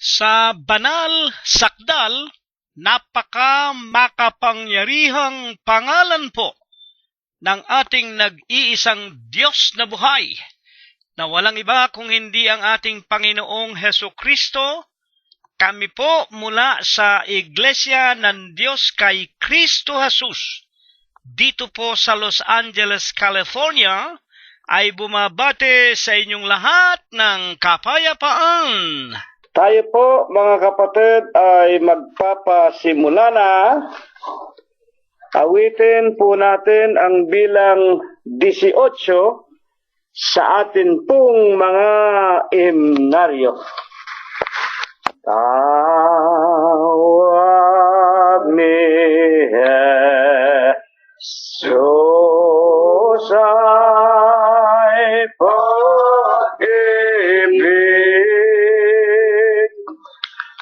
Sa banal sakdal, napaka makapangyarihang pangalan po ng ating nag-iisang Diyos na buhay, na walang iba kung hindi ang ating Panginoong Hesukristo. Kami po mula sa Iglesia ng Diyos kay Kristo Jesus, dito po sa Los Angeles, California, ay bumabate sa inyong lahat ng kapayapaan. Tayo po mga kapatid ay magpapasimula na. Awitin po natin ang bilang 18 sa atin pong mga himnaryo. Tawag ni Jesus ay pag-ibig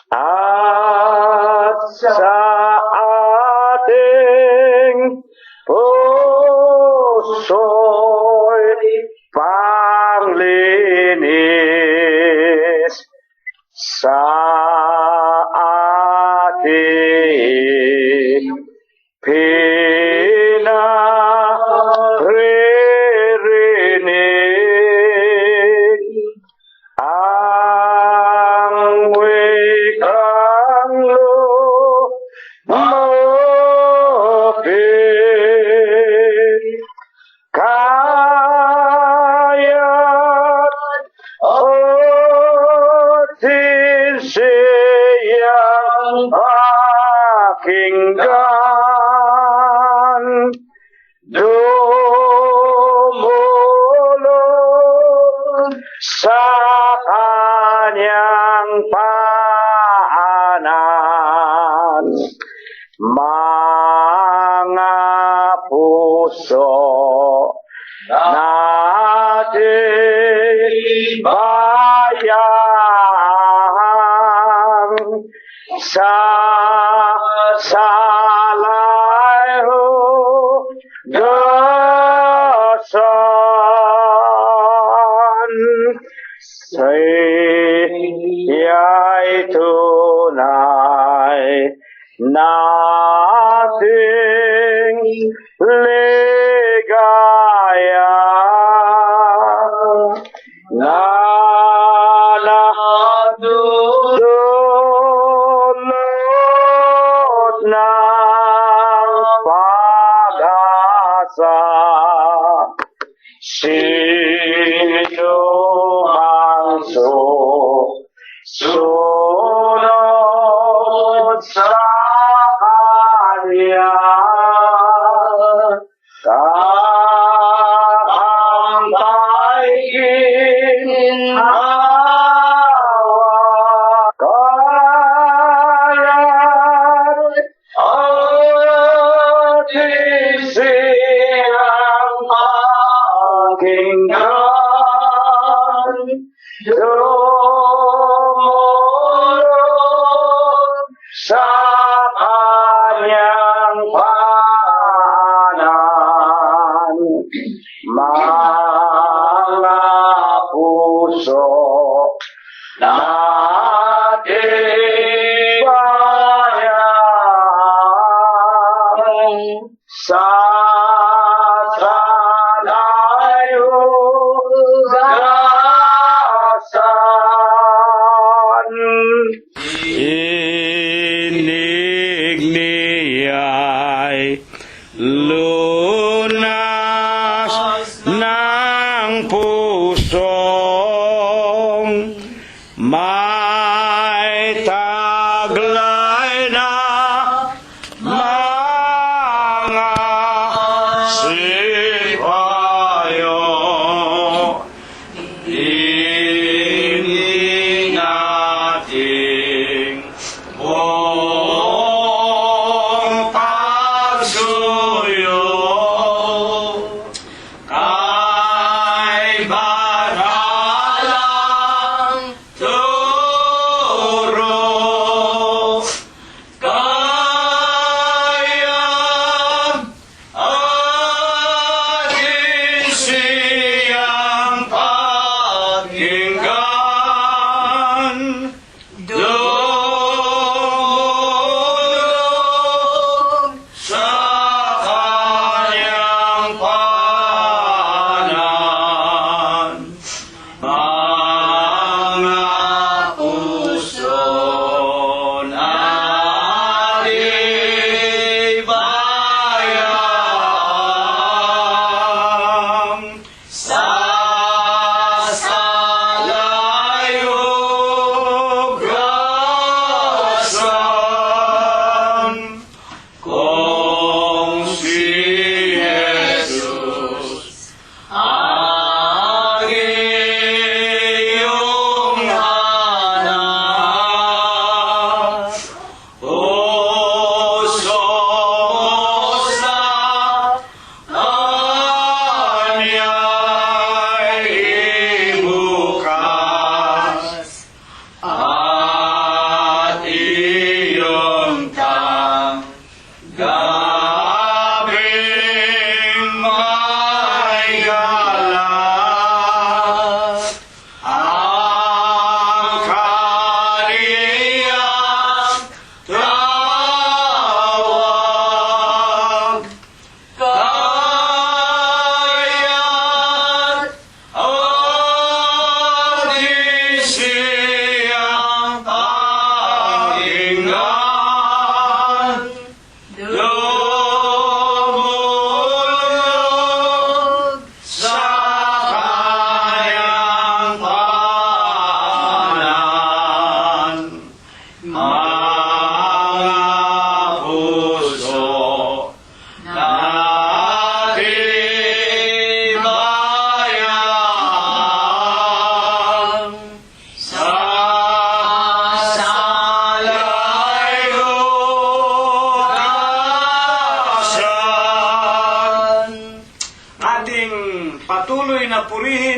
at sa ating puso'y panglinis sa ating pinaririnig ang wikang lumapit. Kaya't atin siyang pakinggan, dumulog sa kanyang paanan. Mga puso nating bayang sa salahugasan, siya'y tunay nating ligaya na nadulot ng pag-asa. Sino mang sunod sa kanya, kakamtayin hawa, kaya't atin siyang pakinggan, dumulog sa kanyang paanan. Mga puso nating bayang sa salahugasan, inig niya'y lunas ng pusong may taglay na mga sipayo. Hindi nating buong pagsuyo kay baralang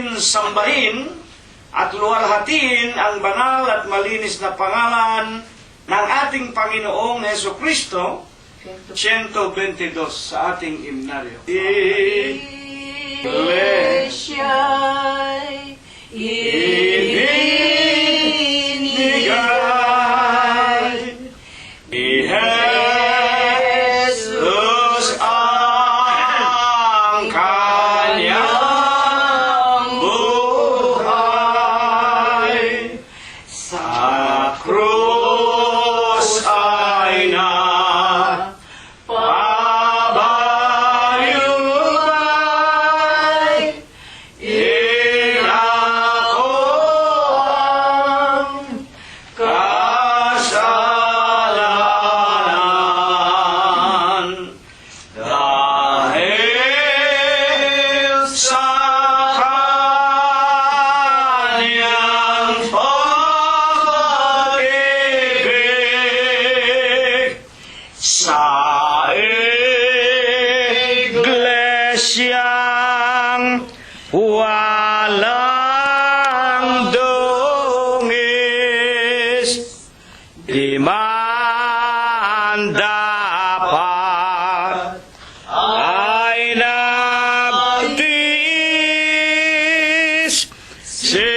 purihin, sambahin, at luwalhatiin ang banal at malinis na pangalan ng ating Panginoong Heso Kristo, 122 sa ating himnaryo. Iglesia'y ibinigay ni Jesus ang kanyang buhay. Sa krus ay napabayubay, inako ang kasalanan. Dahil sa kanyang pag-ibig, sa iglesyang walang dungis, di man dapat ay nagtiis si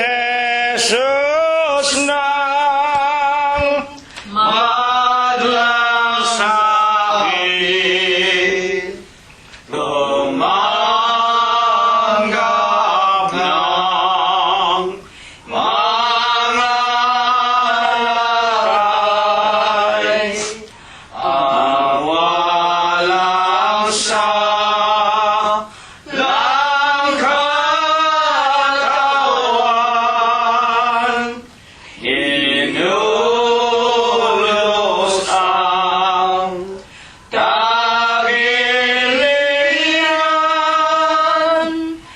Jesus ng madlang sakit, tumanggap ng mga laray, ang walang salang katawan, inulos ang tagiliran,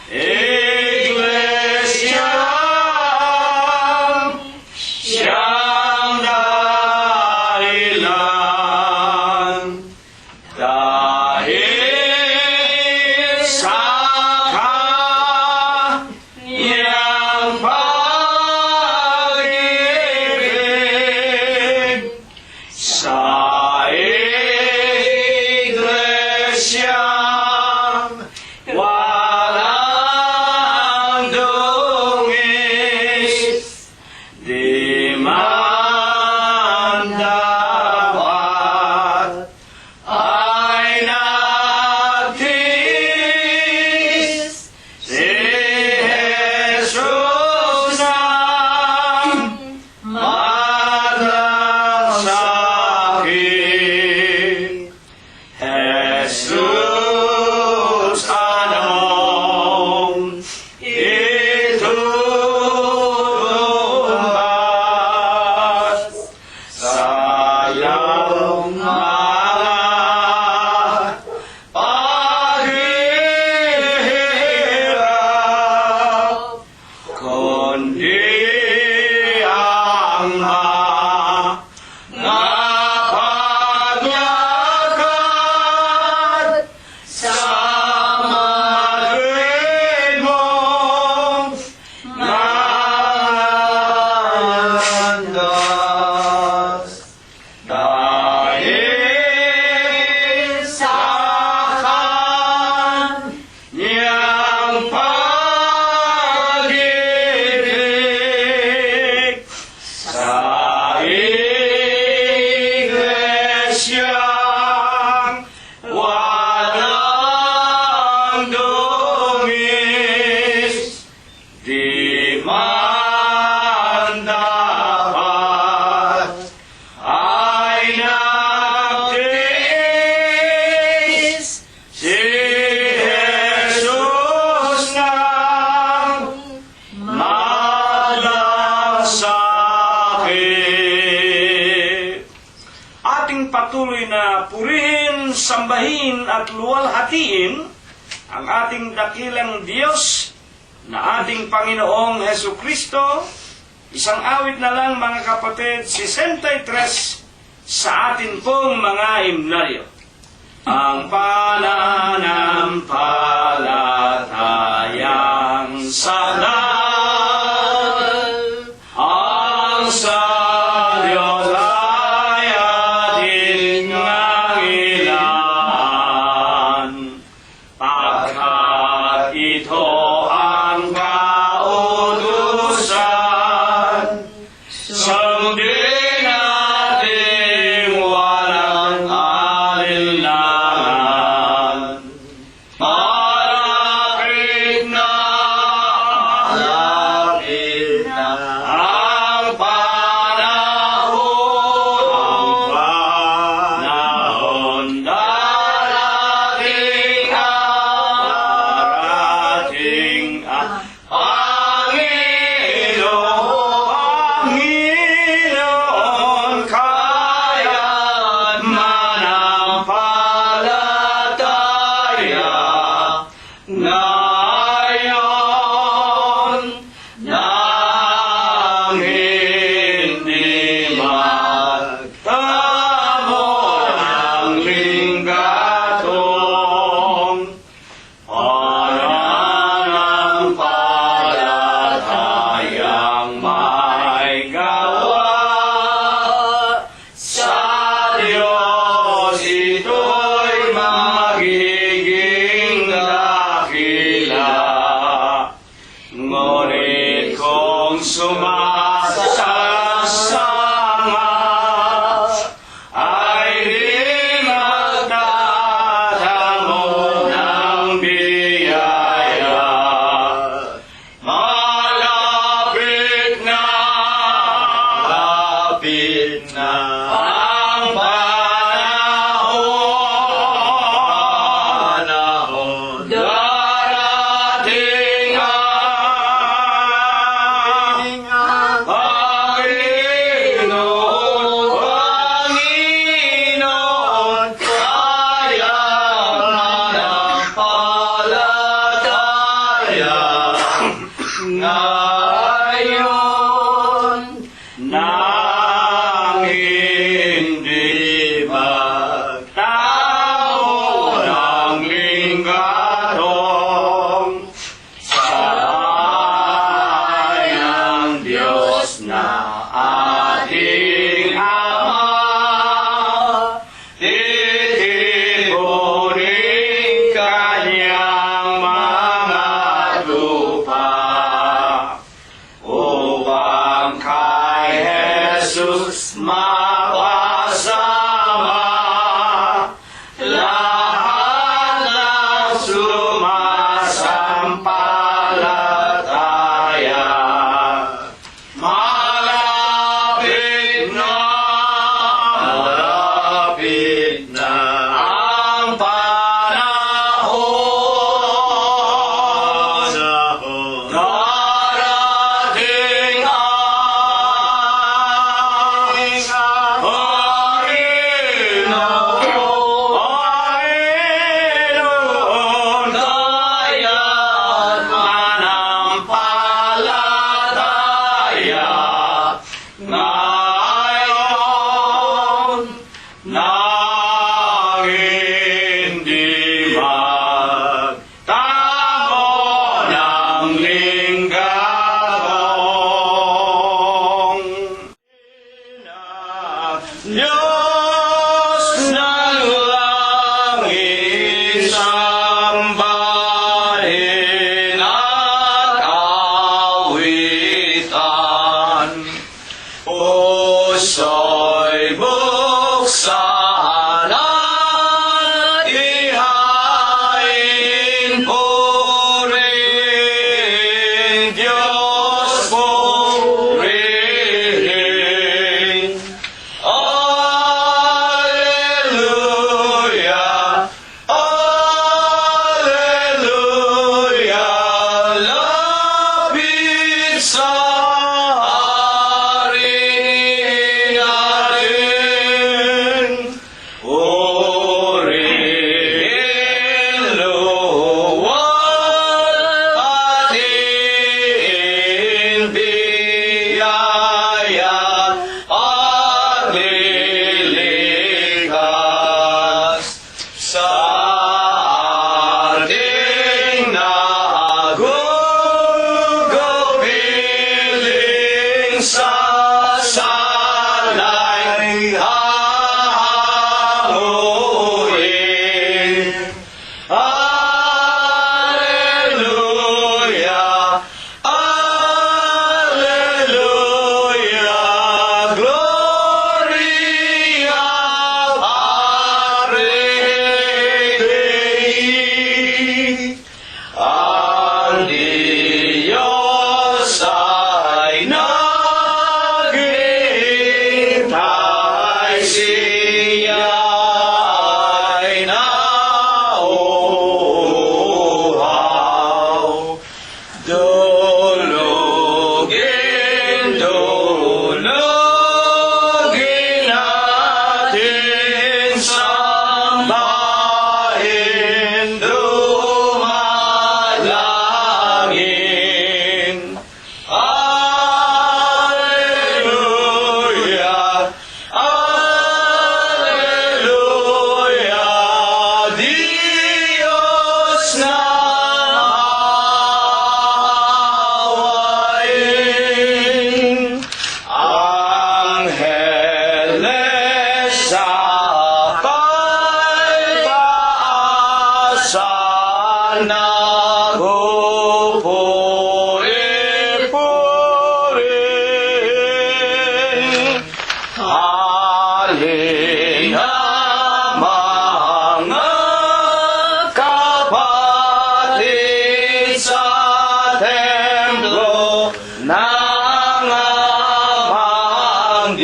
iglesyang siyang dahilan. Dahil sa kanyang pag-ibig, sa iglesyang walang dungis, di man dapat ay nagtiis si Jesus ng madlang sakit. Jesus, anong itutumbas sa iyong mga paghihirap, kundi ang mga paglakad sa matuwid mong landas. Dahil sa kanyang pag-ibig, sa iglesyang walang dungis, di man dapat ay nagtiis si Jesus ng madlang sakit. Ating patuloy na purihin, sambahin at luwalhatiin ang ating dakilang Diyos na ating Panginoong Heso Kristo. Isang awit na lang mga kapatid, 63 sa atin pong mga himnaryo. Ang pananampalatayang sakdal, ang sa Diyos ay ating ngangilan, pagkat ito ang kautusan, sundin natin walang alinlangan. Malapit na ang panahon, darating ang Panginoon, kaya't manampalataya ngayon nang hindi magtamo ng linggatong pananampalatayang may gawa sa Diyos, ito'y magiging dakila. Ngunit kung sumasasama ay di magtatamo ng biyaya. Malapit na ang panahon, darating ang Panginoon, kaya't manampalataya ngayon nang hindi magtamo ng linggatong salay ng Diyos na ating Ama, titipunin kanyang mga lupa upang kay Jesus mapasama lahat ng sumasampalataya. Malapit na ang panahon, darating ang Panginoon, kaya't manampalataya ngayon nang hindi magtamo ng linggatong. Diyos ng langit, sambahin at awitan, puso'y buksan at ihain, purihin Diyos, purihin. Alleluia, alleluia, lapit sa hari natin. Purihin, luwal,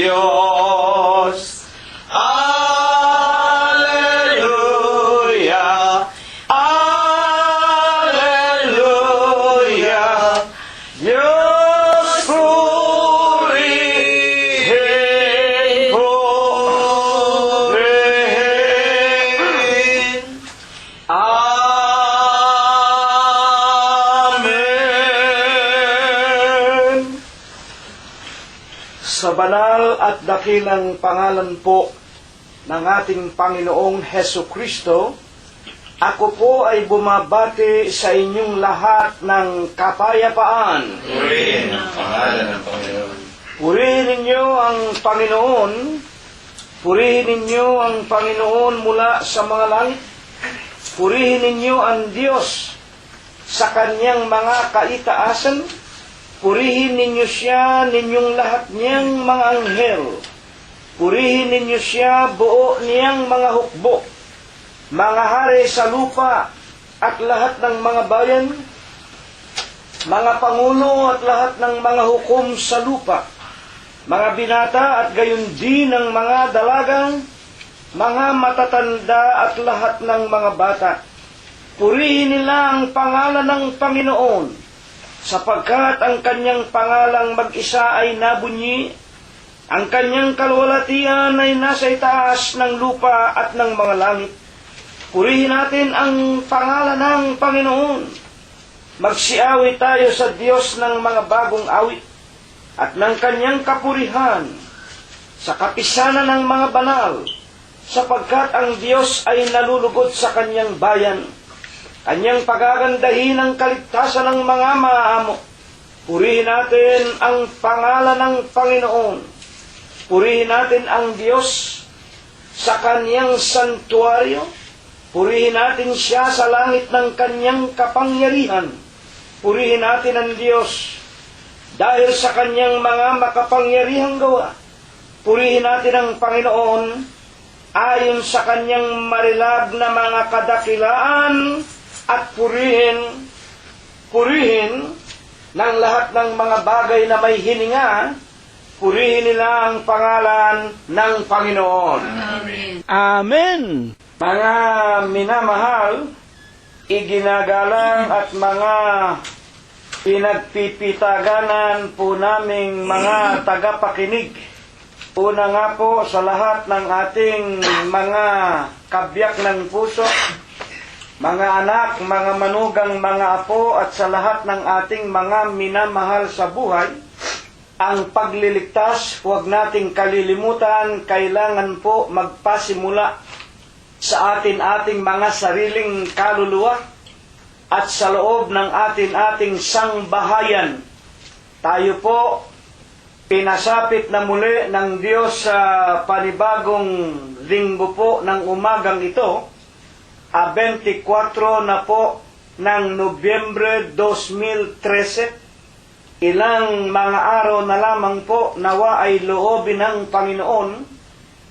Diyos. Alleluia, Alleluia, Diyos purihin, purihin. Amen. Sa banal at dakilang pangalan po ng ating Panginoong Heso Kristo, ako po ay bumabati sa inyong lahat ng kapayapaan. Purihin ang pangalan ng Panginoon. Purihin ninyo ang Panginoon. Purihin ninyo ang Panginoon mula sa mga langit. Purihin ninyo ang Diyos sa kanyang mga kaitaasan. Purihin ninyo siya, ninyong lahat niyang mga anghel. Purihin ninyo siya, buo niyang mga hukbo, mga hari sa lupa at lahat ng mga bayan, mga pangulo at lahat ng mga hukom sa lupa, mga binata at gayon din ng mga dalagang, mga matatanda at lahat ng mga bata. Purihin nila ang pangalan ng Panginoon, sapagkat ang kanyang pangalang mag-isa ay nabunyi, ang kanyang kalwalatian ay nasa itaas ng lupa at ng mga langit. Purihin natin ang pangalan ng Panginoon. Magsiawit tayo sa Diyos ng mga bagong awit at ng kanyang kapurihan sa kapisanan ng mga banal, sapagkat ang Diyos ay nalulugod sa kanyang bayan. Kanyang pagagandahin ang kaligtasan ng mga maaamo. Purihin natin ang pangalan ng Panginoon. Purihin natin ang Diyos sa kanyang santuaryo. Purihin natin siya sa langit ng kanyang kapangyarihan. Purihin natin ang Diyos dahil sa kanyang mga makapangyarihang gawa. Purihin natin ang Panginoon ayon sa kanyang marilag na mga kadakilaan at purihin ng lahat ng mga bagay na may hininga. Purihin nila ang pangalan ng Panginoon. Amen. Amen. Mga minamahal, iginagalang at mga pinagpipitaganan po naming mga tagapakinig. Una nga po sa lahat ng ating mga kabyak ng puso, mga anak, mga manugang, mga apo, at sa lahat ng ating mga minamahal sa buhay, ang pagliligtas, huwag nating kalilimutan, kailangan po magpasimula sa ating mga sariling kaluluwa at sa loob ng ating sangbahayan. Tayo po pinasapit na muli ng Diyos sa panibagong linggo po ng umagang ito, 24 na po ng Nobyembre 2013. Ilang mga araw na lamang po nawa ay loobin ng Panginoon,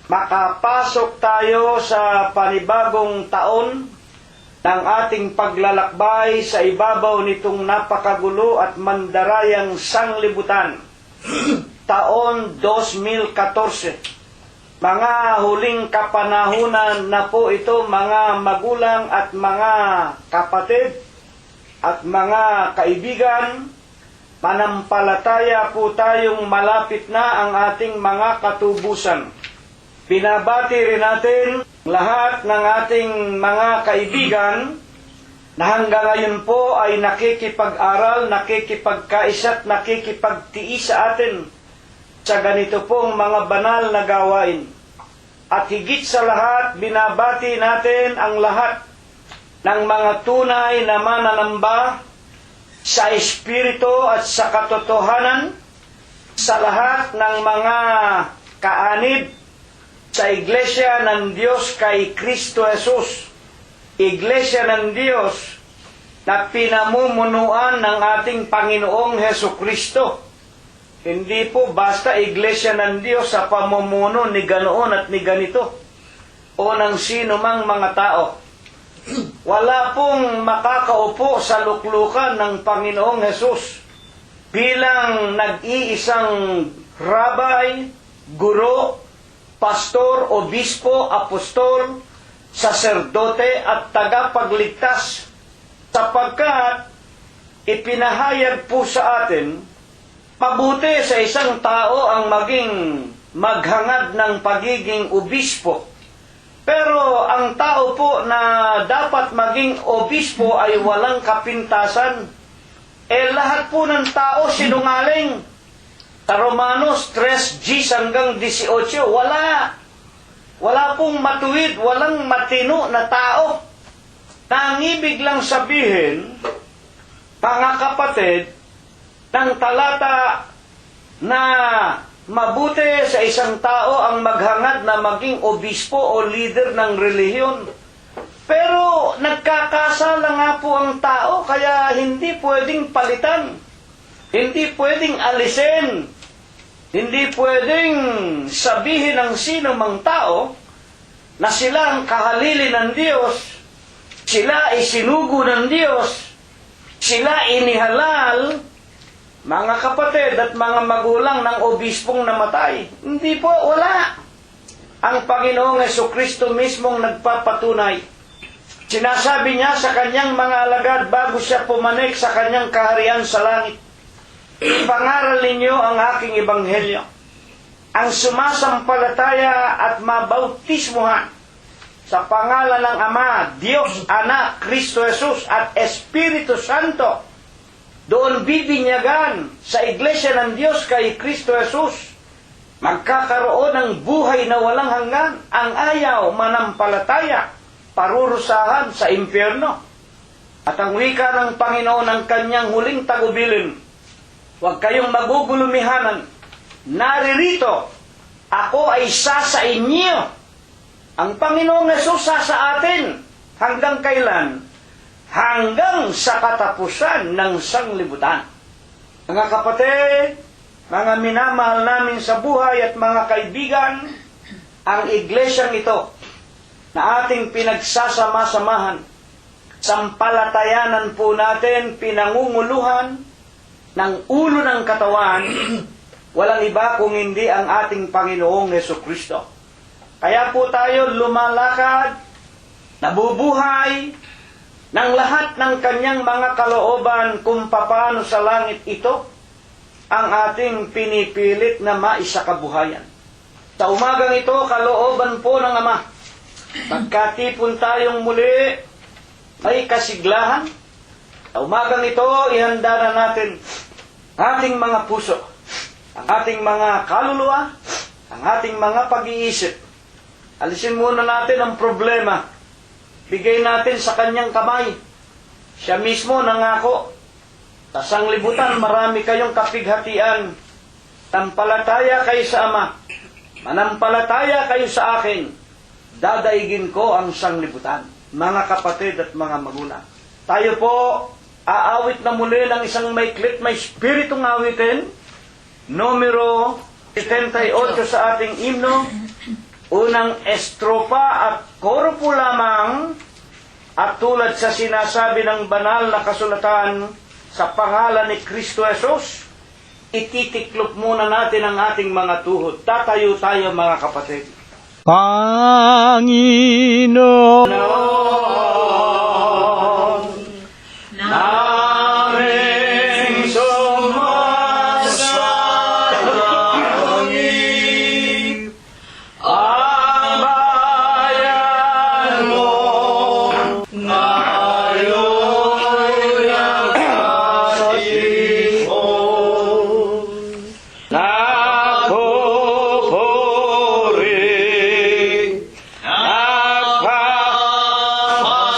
makapasok tayo sa panibagong taon ng ating paglalakbay sa ibabaw nitong napakagulo at mandarayang sanglibutan. Taon 2014. Mga huling kapanahunan na po ito, mga magulang at mga kapatid at mga kaibigan. Manampalataya po tayong malapit na ang ating mga katubusan. Binabati rin natin lahat ng ating mga kaibigan na hanggang ngayon po ay nakikipag-aral, nakikipagkaisa at nakikipagtiis sa atin sa ganito pong mga banal na gawain. At higit sa lahat, binabati natin ang lahat ng mga tunay na mananamba sa Espiritu at sa katotohanan, sa lahat ng mga kaanib sa Iglesia ng Diyos kay Kristo Jesus. Iglesia ng Diyos na pinamumunuan ng ating Panginoong Heso Kristo. Hindi po basta Iglesia ng Diyos sa pamumuno ni ganoon at ni ganito o ng sino mang mga tao. Wala pong makakaupo sa luklukan ng Panginoong Hesus bilang nag-iisang rabay, guro, pastor, obispo, apostol, saserdote at tagapagligtas, sapagkat ipinahayag po sa atin, mabuti sa isang tao ang maging maghangad ng pagiging obispo. Pero ang tao po na dapat maging obispo ay walang kapintasan. Lahat po ng tao sinungaling. Sa Romanos 3:10 hanggang 18, wala pong matuwid, walang matino na tao. Na ang ibig lang sabihin, mga kapatid, ng talata na mabuti sa isang tao ang maghangad na maging obispo o leader ng relihiyon. Pero nagkakasala nga po ang tao, kaya hindi pwedeng palitan. Hindi pwedeng alisin. Hindi pwedeng sabihin ng sino mang tao na sila ang kahalili ng Diyos, sila isinugo ng Diyos, sila inihalal, mga kapatid at mga magulang ng obispong namatay. Hindi po, wala. Ang Panginoong Jesucristo mismong nagpapatunay. Sinasabi niya sa kanyang mga alagad bago siya pumanik sa kanyang kaharian sa langit, ipangaral ninyo ang aking ebanghelyo. Ang sumasampalataya at mabautismuhan sa pangalan ng Ama, Diyos, Anak, Kristo Jesus at Espiritu Santo, doon bibinyagan sa iglesia ng Diyos kay Kristo Jesus, magkakaroon ng buhay na walang hanggan. Ang ayaw manampalataya, parurusahan sa impyerno. At ang wika ng Panginoon ng kanyang huling tagubilin, huwag kayong magugulumihanan. Naririto, ako ay sa inyo. Ang Panginoong Yesus sa atin. Hanggang kailan? Hanggang sa katapusan ng sanglibutan. Mga kapatid, mga minamahal namin sa buhay at mga kaibigan, ang iglesyang ito na ating pinagsasama-samahan, sampalatayanan po natin, pinangunguluhan ng ulo ng katawan, walang iba kung hindi ang ating Panginoong Jesucristo. Kaya po tayo lumalakad, nabubuhay ng lahat ng kanyang mga kalooban kung paano sa langit ito ang ating pinipilit na maisakabuhayan. Sa umagang ito, kalooban po ng Ama, pagkatipon tayong muli, may kasiglahan. Sa umagang ito, ihanda na natin ating mga puso, ang ating mga kaluluwa, ang ating mga pag-iisip. Alisin muna natin ang problema. Bigay natin sa kanyang kamay. Siya mismo nangako, sa sanglibutan marami kayong kapighatian. Tampalataya kayo sa Ama, manampalataya kayo sa akin, dadaigin ko ang sanglibutan. Mga kapatid at mga magulang, tayo po aawit na muli ng isang maiklit, may spiritong awitin, numero 78 sa ating himno. Unang estropa at koro po lamang, at tulad sa sinasabi ng banal na kasulatan, sa pangalan ni Kristo Jesus, ititiklop muna natin ang ating mga tuhod. Tatayo tayo mga kapatid. Panginoon, Naming sumasalangit, ang bayan mo ngayon nagkasipon. Nagpupuri, nagpapasalamat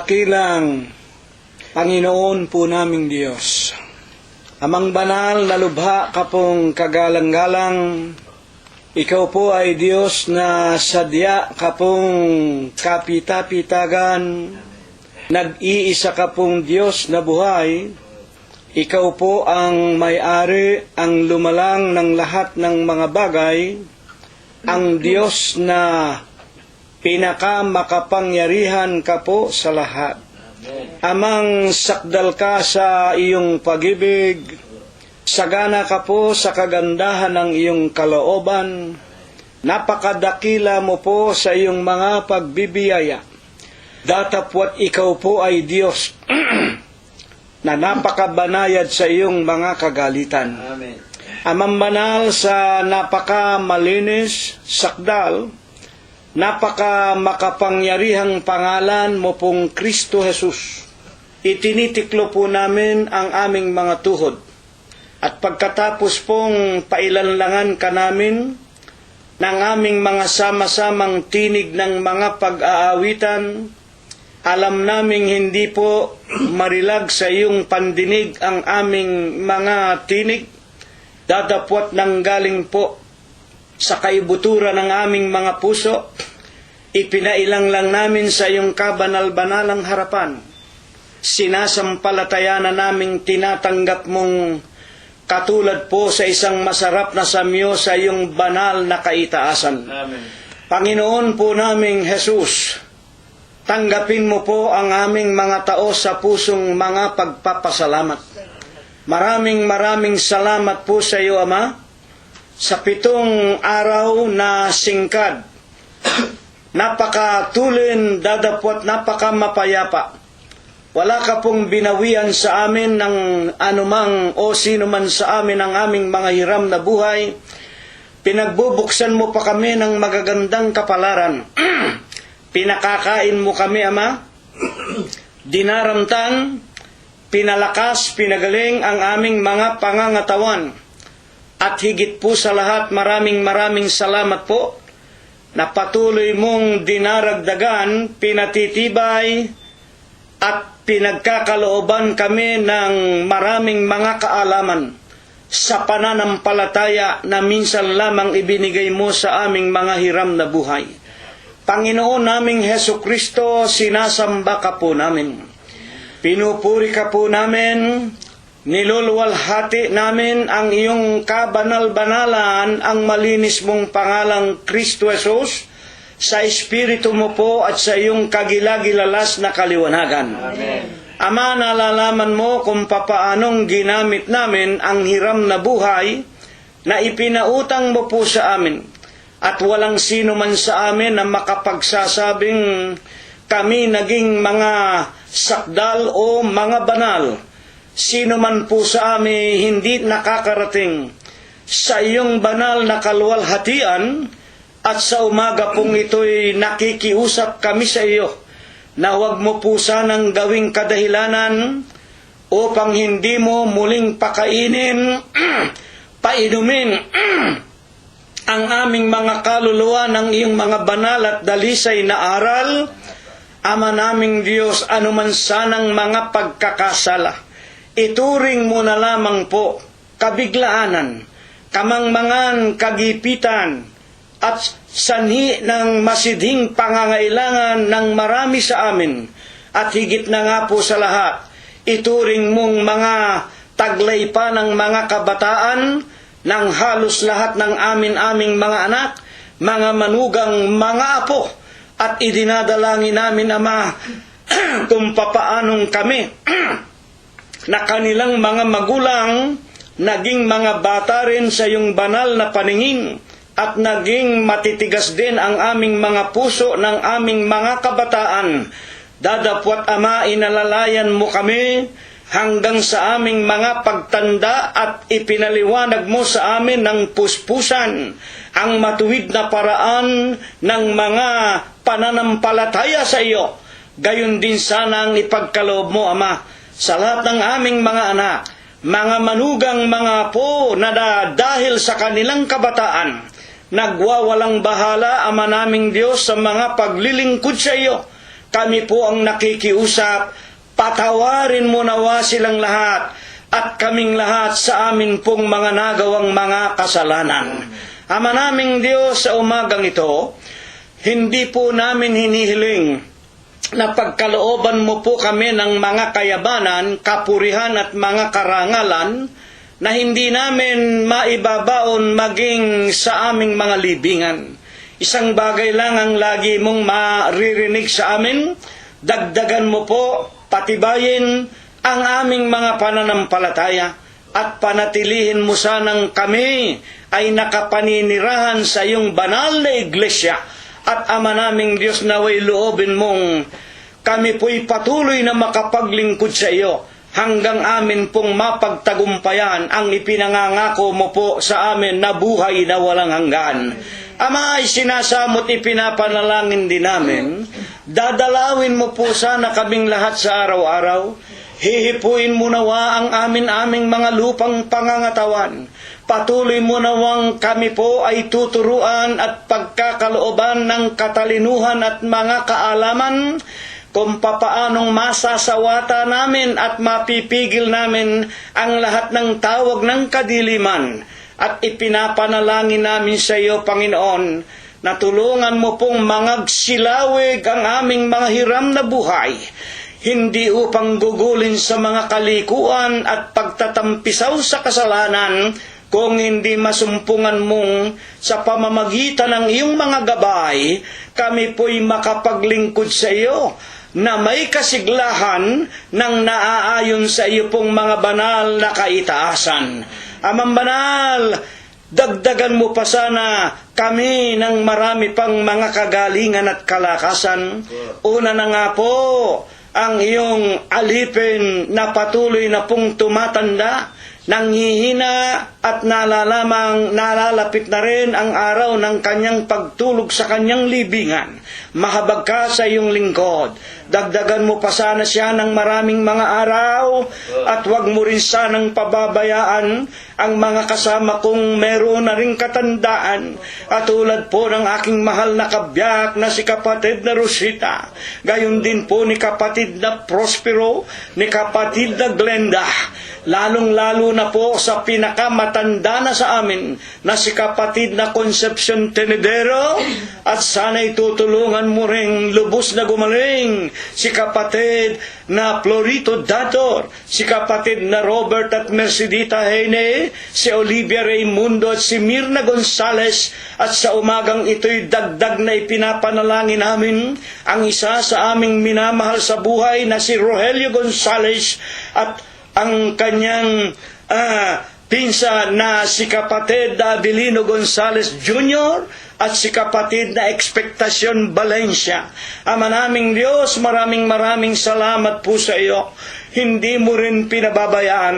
dakilang Panginoon po naming Diyos, Amang banal na lubha ka pong kagalang-galang, ikaw po ay Diyos na sadya ka pong kapita-pitagan, nag-iisa ka pong Diyos na buhay, ikaw po ang may-ari, ang lumalang ng lahat ng mga bagay, ang Diyos na pinakamakapangyarihan ka po sa lahat. Amang sakdal ka sa iyong pag-ibig, sagana ka po sa kagandahan ng iyong kalooban, napakadakila mo po sa iyong mga pagbibiyaya. Datapwat ikaw po ay Diyos na napakabanayad sa iyong mga kagalitan. Amen. Amang banal sa napakamalinis, sakdal, napaka makapangyarihang pangalan mo pong Kristo Jesus. Itinitiklo po namin ang aming mga tuhod. At pagkatapos pong pailanlangan ka namin ng aming mga sama-samang tinig ng mga pag-aawitan, alam naming hindi po marilag sa iyong pandinig ang aming mga tinig, dadapwat ng galing po sa kaibuturan ng aming mga puso, ipinailang lang namin sa iyong kabanal-banalang harapan. Sinasampalataya na naming tinatanggap mong katulad po sa isang masarap na samyo sa iyong banal na kaitaasan. Amen. Panginoon po naming Jesus, tanggapin mo po ang aming mga tao sa pusong mga pagpapasalamat. Maraming salamat po sa iyo, Ama, sa 7 araw na singkad, napakatulin, dadapwat, napakamapayapa. Wala ka pong binawian sa amin ng anumang o sino man sa amin ang aming mga hiram na buhay. Pinagbubuksan mo pa kami ng magagandang kapalaran. Pinakakain mo kami, Ama. Dinaramtan, pinalakas, pinagaling ang aming mga pangangatawan. At higit po sa lahat, maraming salamat po na patuloy mong dinaragdagan, pinatitibay at pinagkakalooban kami ng maraming mga kaalaman sa pananampalataya na minsan lamang ibinigay mo sa aming mga hiram na buhay. Panginoon naming Hesukristo, sinasamba ka po namin. Pinupuri ka po namin. Niluluwalhati namin ang iyong kabanal-banalan, ang malinis mong pangalang Kristo Jesus, sa Espiritu mo po at sa iyong kagilagilalas na kaliwanagan. Amen. Ama, nalalaman mo kung papaanong ginamit namin ang hiram na buhay na ipinautang mo po sa amin. At walang sino man sa amin na makapagsasabing kami naging mga sakdal o mga banal. Sino man po sa amin hindi nakakarating sa iyong banal na kaluwalhatian, at sa umaga pong ito'y nakikiusap kami sa iyo na huwag mo po sanang gawing kadahilanan upang hindi mo muling pakainin, painumin ang aming mga kaluluwa ng iyong mga banal at dalisay na aral. Ama naming Diyos, anuman sanang mga pagkakasala, ituring mo na lamang po kabiglaanan, kamangmangan, kagipitan, at sanhi ng masidhing pangangailangan ng marami sa amin. At higit na nga po sa lahat, ituring mong mga taglay pa ng mga kabataan ng halos lahat ng aming mga anak, mga manugang, mga apo, at idinadalangin namin, Ama, kung papaanong kami na kanilang mga magulang naging mga bata rin sa iyong banal na paningin, at naging matitigas din ang aming mga puso ng aming mga kabataan. Dadapwat, Ama, inalalayan mo kami hanggang sa aming mga pagtanda at ipinaliwanag mo sa amin ng puspusan ang matuwid na paraan ng mga pananampalataya sa iyo. Gayon din sana ang ipagkaloob mo, Ama, sa lahat ng aming mga anak, mga manugang, mga apo na dahil sa kanilang kabataan, nagwawalang bahala, Ama naming Diyos, sa mga paglilingkod sa iyo. kami po ang nakikiusap, patawarin mo nawa silang lahat at kaming lahat sa amin pong mga nagawang mga kasalanan. Ama naming Diyos, sa umagang ito, hindi po namin hinihiling na pagkalooban mo po kami ng mga kayabanan, kapurihan at mga karangalan na hindi namin maibabaon maging sa aming mga libingan. Isang bagay lang ang lagi mong maririnig sa amin, dagdagan mo po, patibayin ang aming mga pananampalataya at panatilihin mo sanang kami ay nakapaninirahan sa iyong banal na iglesia. At Ama naming Diyos, naway loobin mong kami po'y patuloy na makapaglingkod sa iyo hanggang amin pong mapagtagumpayan ang ipinangangako mo po sa amin na buhay na walang hanggan. Ama, ay sinasamot ipinapanalangin din namin, dadalawin mo po sana kaming lahat sa araw-araw, hihipuin mo nawa ang aming mga lupang pangangatawan, patuloy mo nawang kami po ay tuturuan at pagkakalooban ng katalinuhan at mga kaalaman kung papaanong masasawata namin at mapipigil namin ang lahat ng tawag ng kadiliman. At ipinapanalangin namin sa iyo, Panginoon, na tulungan mo pong mangagsilawig ang aming mga hiram na buhay, hindi upang gugulin sa mga kalikuan at pagtatampisaw sa kasalanan, kung hindi masumpungan mong sa pamamagitan ng iyong mga gabay, kami po'y makapaglingkod sa iyo na may kasiglahan ng naaayon sa iyo pong mga banal na kaitaasan. Amang banal, dagdagan mo pa sana kami ng marami pang mga kagalingan at kalakasan. Una na nga po, ang iyong alipin na patuloy na pong tumatanda, nanghihina at nalalapit na rin ang araw ng kanyang pagtulog sa kanyang libingan. Mahabag ka sa iyong lingkod. Dagdagan mo pa sana siya ng maraming mga araw at huwag mo rin sanang pababayaan ang mga kasama kong meron na ring katandaan. At tulad po ng aking mahal na kabiyak na si kapatid na Rosita, gayon din po ni kapatid na Prospero, ni kapatid na Glenda, lalong-lalo na po sa pinakamatanda na sa amin na si kapatid na Concepcion Tenedero, at sana'y tutulungan mo ring lubos na gumaling si kapatid na Florito Dator, si kapatid na Robert at Mercedita Hene, si Olivia Raimundo at si Mirna Gonzales. At sa umagang ito'y dagdag na ipinapanalangin namin ang isa sa aming minamahal sa buhay na si Rogelio Gonzales at ang kanyang pinsa na si kapatid Abilino Gonzales Jr. at si kapatid na Expectacion Valencia. Ama naming Diyos, maraming salamat po sa iyo. Hindi mo rin pinababayaan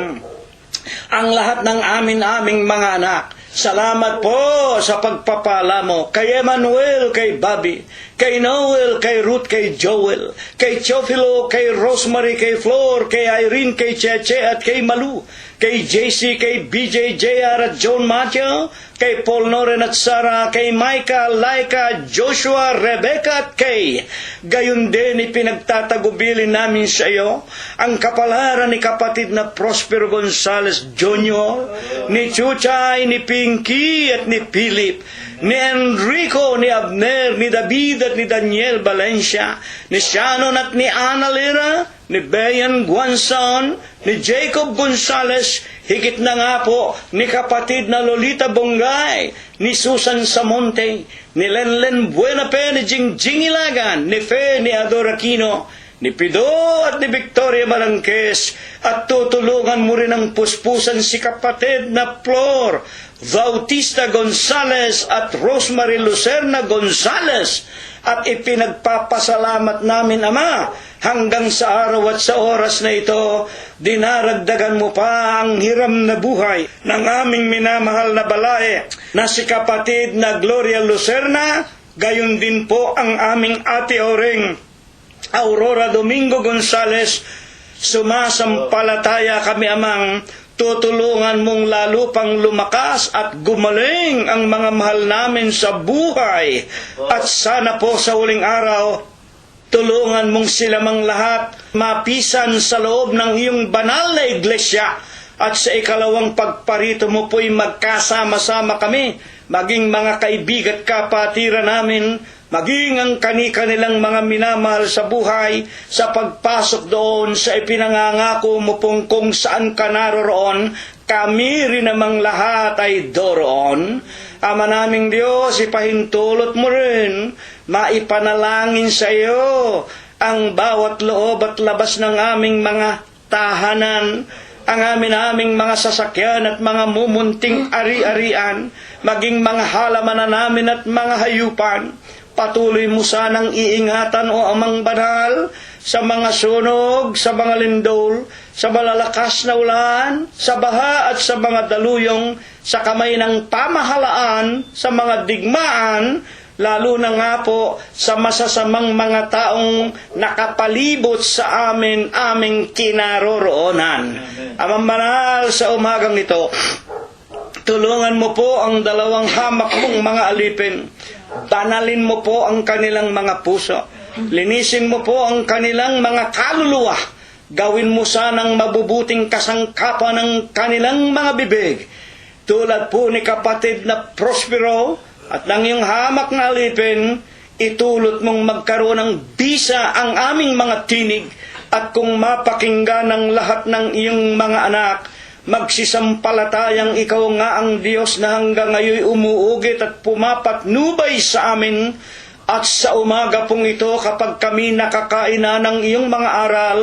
ang lahat ng aming mga anak. Salamat po sa pagpapala mo kay Emmanuel, kay Bobby, kay Noel, kay Ruth, kay Joel, kay Chofilo, kay Rosemary, kay Flor, kay Irene, kay Cheche at kay Malu, kay JC, kay BJ, JR at John Matthew, kay Paul Noren at Sarah, kay Micah, Laika, Joshua, Rebecca at Kay. Gayon din ipinagtatagubilin namin sa iyo ang kapalaran ni kapatid na Prospero Gonzales Jr., ni Chuchay, ni Pinky at ni Philip, ni Enrico, ni Abner, ni David at ni Daniel Valencia, ni Shannon at ni Annalena, ni Bayan Guanzon, ni Jacob Gonzales, higit na nga po ni kapatid na Lolita Bongay, ni Susan Samonte, ni Lenlen Buenape, ni Jingjing Ilagan, ni Fe, ni Ador Aquino, ni Pido at ni Victoria Balangkes. At tutulungan mo rin ang puspusan si kapatid na Flor Bautista Gonzales at Rosemary Lucerna Gonzales. At ipinagpapasalamat namin, Ama, hanggang sa araw at sa oras na ito, dinaragdagan mo pa ang hiram na buhay ng aming minamahal na balae na si kapatid na Gloria Lucerna, gayon din po ang aming ate Oreng Aurora Domingo Gonzales. Sumasampalataya kami, Amang, tutulungan mong lalo pang lumakas at gumaling ang mga mahal namin sa buhay. At sana po sa huling araw, Tulungan mong sila mang lahat mapisan sa loob ng iyong banal na iglesia. At sa ikalawang pagparito mo po'y magkasama-sama kami, maging mga kaibigan at kapatiran namin, maging ang kani-kanilang mga minamahal sa buhay, sa pagpasok doon sa ipinangangako mo pong kung saan ka naroroon, kami rin namang lahat ay doroon. Ama naming Diyos, ipahintulot mo rin, maipanalangin sa iyo ang bawat loob at labas ng aming mga tahanan, ang aming mga sasakyan at mga mumunting ari-arian, maging mga halamanan namin at mga hayupan. Patuloy mo sanang iingatan, o Amang Banal, sa mga sunog, sa mga lindol, sa malalakas na ulan, sa baha at sa mga daluyong, sa kamay ng pamahalaan, sa mga digmaan, lalo na nga po sa masasamang mga taong nakapalibot sa aming kinaroroonan. Amang Banal, sa umagang ito, tulungan mo po ang dalawang hamak mong mga alipin. Banalin mo po ang kanilang mga puso. Linisin mo po ang kanilang mga kaluluwa. Gawin mo sanang mabubuting kasangkapan ng kanilang mga bibig. Tulad po ni kapatid na Prospero at ng iyong hamak na alipin, itulot mong magkaroon ng bisa ang aming mga tinig, at kung mapakinggan ng lahat ng iyong mga anak, magsisampalatayang ikaw nga ang Diyos na hanggang ngayon umuugit at pumapatnubay sa amin. At sa umaga pong ito, kapag kami nakakain na ng iyong mga aral,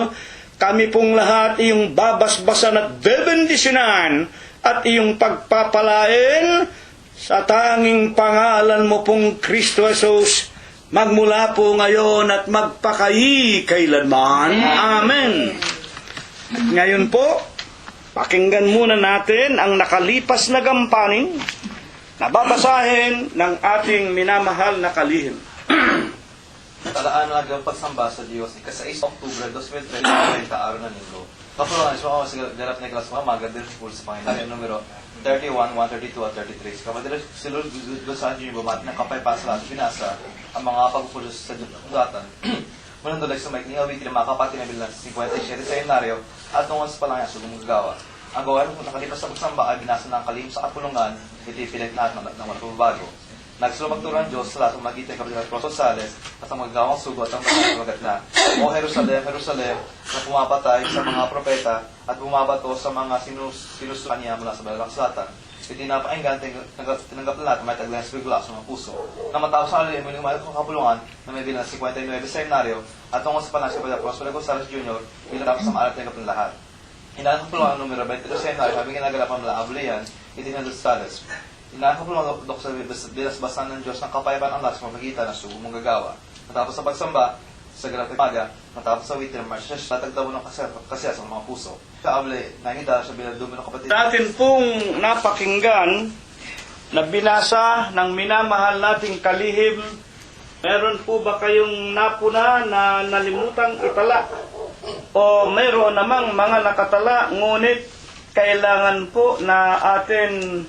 kami pong lahat iyong babasbasan at bebendisyonan at iyong pagpapalain sa tanging pangalan mo pong Kristo Jesus, magmula po ngayon at magpakayi kailanman. Amen. Ngayon po, pakinggan muna natin ang nakalipas na gampanin na babasahin ng ating minamahal na kalihim. Talaan ng agaw pagsamba sa Diyos, ika-6 Oktubre 2013, araw ng linggo. Kapuluhan, sa mga darap na iklas mga magadir sa Panginoon. Numero 31, 132 at 33. Kapatilas silur doon yung bumat ng kapaypas lahat binasa ang mga pagpupulos sa datan. Mulang doon sa may kiniawit ng mga kapatid na bilang 57 sa enaryo at nung sa palang yaso gumagawa. Ang gawain kung nakalipas sa pagsamba ay binasa ng kalim sa kapulungan, itipilit natin ng mga pagbabago. Nagsulong magturo ng Diyos sa lahat ng magiging kapatid ng Prososales at ang magagawang sugo at ang magat na. O Jerusalem, Jerusalem, na pumapatay sa mga propeta at bumabato sa mga sinusukan niya mula sa balalang salatan. Itinapainggan, tinanggap na lahat na may taglayang spigula sa mga puso. Na matapos sa alim, may lumayot kong kapulungan na may bilang 59 seminaryo at tungkol sa panasya pa Prosper Gonzales Jr. bilang tapos sa maalat tinanggap ng lahat. Hinaan kapulungan ng numero 23 seminaryo habang ginagalapan mula Ablayan, itinanggap sa Sales. Inakapulong ang sa bilasbasan ng Diyos ng kapayapaan ang lahat sa pamagitan ng sugo mong gagawa. Matapos sa pagsamba, sa galat ng maga, matapos sa witr, marsya siya tatagtabo ng kasiyas ng mga puso. Sa Ablay, nangita sa biladumi ng kapatid. Natin pong napakinggan na binasa ng minamahal nating kalihim. Meron po ba kayong napuna na nalimutang itala? O meron namang mga nakatala, ngunit kailangan po na atin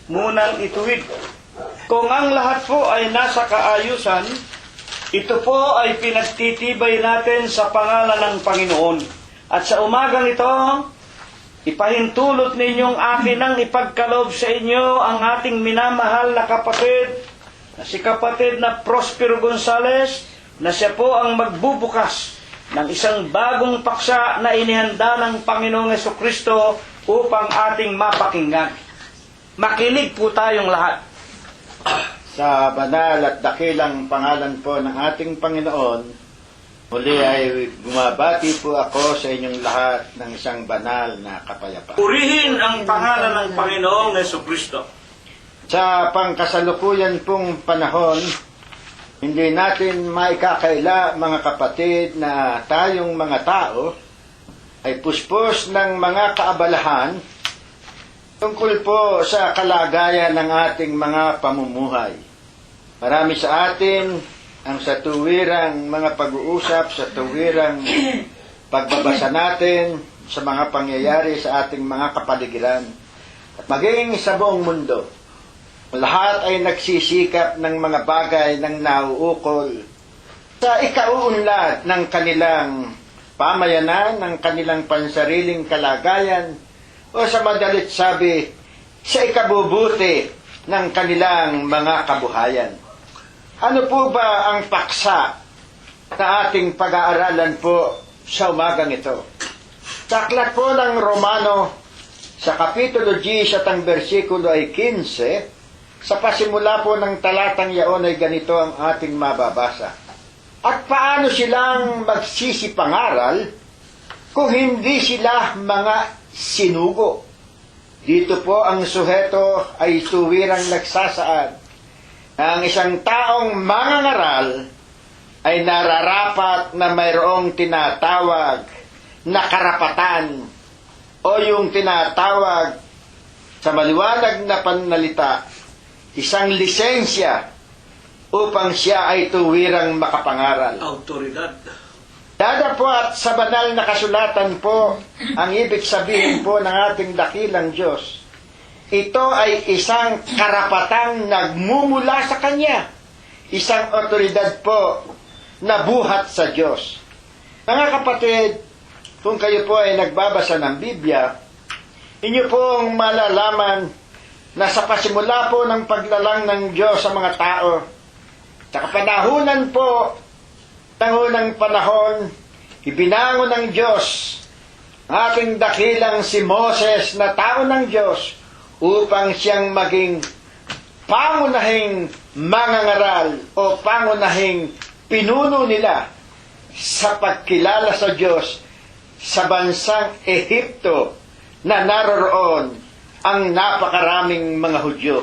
munang ituwid. Kung ang lahat po ay nasa kaayusan, ito po ay pinagtitibay natin sa pangalan ng Panginoon. At sa umagang ito, ipahintulot ninyong akin ang ipagkaloob sa inyo ang ating minamahal na kapatid, na si kapatid na Prospero Gonzales, na siya po ang magbubukas ng isang bagong paksa na inihanda ng Panginoong Jesucristo upang ating mapakinggan. Makinig po tayong lahat. Sa banal at dakilang pangalan po ng ating Panginoon, muli ay bumabati po ako sa inyong lahat ng isang banal na kapayapaan. Purihin ang pangalan ng Panginoong Jesucristo. Sa pangkasalukuyan pong panahon, hindi natin maikakaila, mga kapatid, na tayong mga tao ay puspos ng mga kaabalahan tungkol po sa kalagayan ng ating mga pamumuhay. Marami sa atin ang sa tuwirang mga pag-uusap, sa tuwirang pagbabasa natin sa mga pangyayari sa ating mga kapaligiran. At maging sa buong mundo, lahat ay nagsisikap ng mga bagay ng nauukol sa ikauunlad ng kanilang pamayanan, ng kanilang pansariling kalagayan, o sa madalit sabi, sa ikabubuti ng kanilang mga kabuhayan. Ano po ba ang paksa na ating pag-aaralan po sa umagang ito? Sa aklat po ng Romano, sa Kapitulo 10 at ang versikulo ay 15, sa pasimula po ng talatang yaon ay ganito ang ating mababasa. At paano silang magsisipangaral kung hindi sila mga sinugo? Dito po ang suheto ay tuwirang nagsasaad na ang isang taong mangangaral ay nararapat na mayroong tinatawag na karapatan o yung tinatawag sa maliwanag na pananalita, isang lisensya upang siya ay tuwirang makapangaral. Autoridad. Dadapot sa banal na kasulatan po ang ibig sabihin po ng ating dakilang Diyos. Ito ay isang karapatang nagmumula sa Kanya. Isang otoridad po na buhat sa Diyos. Mga kapatid, kung kayo po ay nagbabasa ng Biblia, inyo pong malalaman na sa pasimula po ng paglalang ng Diyos sa mga tao, sa kapanahunan po ng unang panahon, ibinangon ng Diyos ang ating dakilang si Moses na tao ng Diyos upang siyang maging pangunahing mangangaral o pangunahing pinuno nila sa pagkilala sa Diyos sa bansang Ehipto na naroroon ang napakaraming mga Hudyo.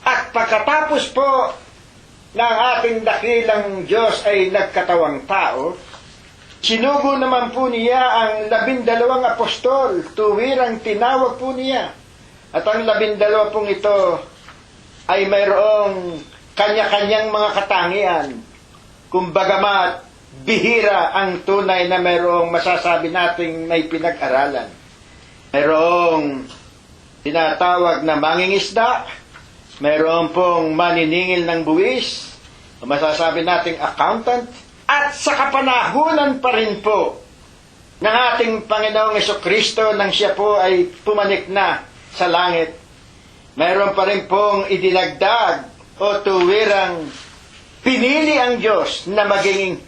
At pagkatapos po ng ating dakilang Diyos ay nagkatawang tao, sinugo naman po niya ang 12 apostol, tuwirang tinawag po niya. At ang 12 pong ito ay mayroong kanya-kanyang mga katangian. Kung bagamat bihira ang tunay na mayroong masasabi nating may pinag-aralan. Mayroong tinatawag na mangingisda, mayroon pong maniningil ng buwis, masasabi nating accountant, at sa kapanahunan pa rin po ng ating Panginoong Jesucristo nang siya po ay pumanik na sa langit. Mayroon pa rin pong idinagdag o tuwirang pinili ang Diyos na maging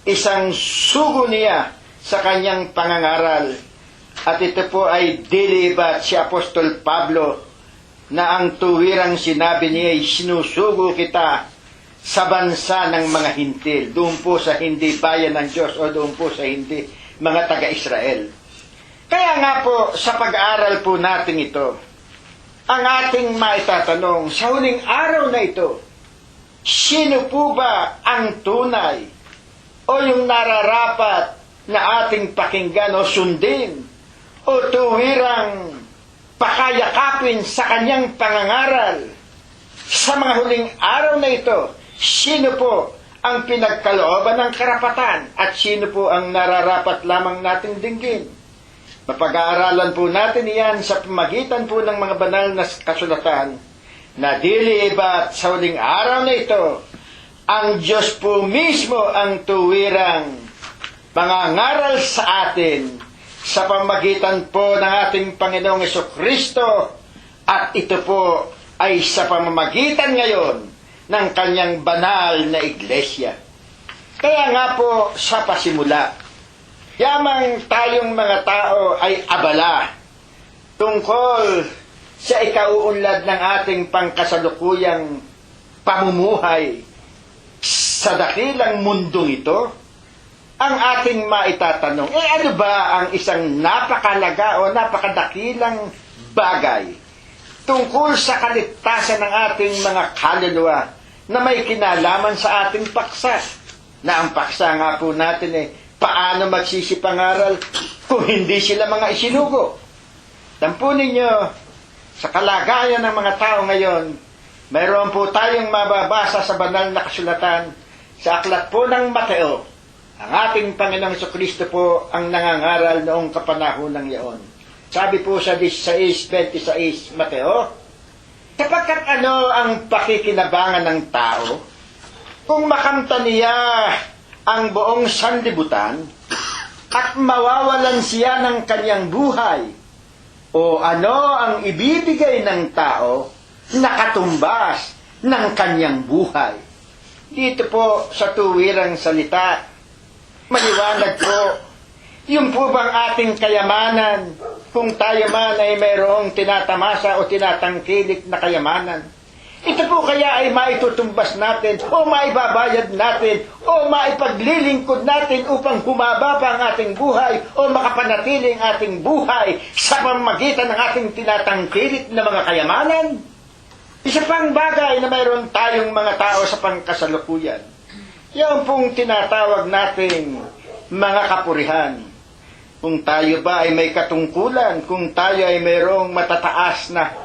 isang sugo niya sa kanyang pangangaral. At ito po ay dilibat si Apostol Pablo na ang tuwirang sinabi niya ay sinusugo kita sa bansa ng mga hintil, doon po sa hindi bayan ng Diyos o doon po sa hindi mga taga-Israel. Kaya nga po sa pag-aaral po natin ito, ang ating maitatanong sa huling araw na ito, sino po ba ang tunay o yung nararapat na ating pakinggan o sundin o tuwirang pakayakapin sa kanyang pangangaral? Sa mga huling araw na ito, sino po ang pinagkalooban ng karapatan at sino po ang nararapat lamang nating dinggin? Mapag-aaralan po natin iyan sa pamagitan po ng mga banal na kasulatan na dilibat sa huling araw na ito. Ang Diyos po mismo ang tuwirang mangangaral sa atin sa pamagitan po ng ating Panginoong Jesucristo, at ito po ay sa pamamagitan ngayon ng kanyang banal na iglesia. Kaya nga po sa pasimula, yamang tayong mga tao ay abala tungkol sa ikauunlad ng ating pangkasalukuyang pamumuhay sa dakilang mundong ito. Ang ating maitatanong, ano ba ang isang napakalaga o napakadakilang bagay tungkol sa kaligtasan ng ating mga kaluluwa na may kinalaman sa ating paksa? Na ang paksa nga po natin paano magsisipangaral kung hindi sila mga isinugo? Tampunin ninyo, sa kalagayan ng mga tao ngayon, mayroon po tayong mababasa sa banal na kasulatan sa aklat po ng Mateo. Ang ating Panginoong Jesucristo po ang nangangaral noong kapanahon yaon. Sabi po sa 16:26 Mateo, sapagkat ano ang pakikinabangan ng tao kung makamta niya ang buong sanlibutan at mawawalan siya ng kanyang buhay, o ano ang ibibigay ng tao na katumbas ng kanyang buhay? Dito po sa tuwirang salita, maliwanag po, yung po bang ating kayamanan, kung tayo man ay mayroong tinatamasa o tinatangkilik na kayamanan, ito po kaya ay maitutumbas natin o maibabayad natin o maipaglilingkod natin upang humaba pa ang ating buhay o makapanatili ang ating buhay sa pamamagitan ng ating tinatangkilik na mga kayamanan? Isa pang bagay na mayroon tayong mga tao sa pangkasalukuyan, yan pong tinatawag nating mga kapurihan. Kung tayo ba ay may katungkulan, kung tayo ay mayroong matataas na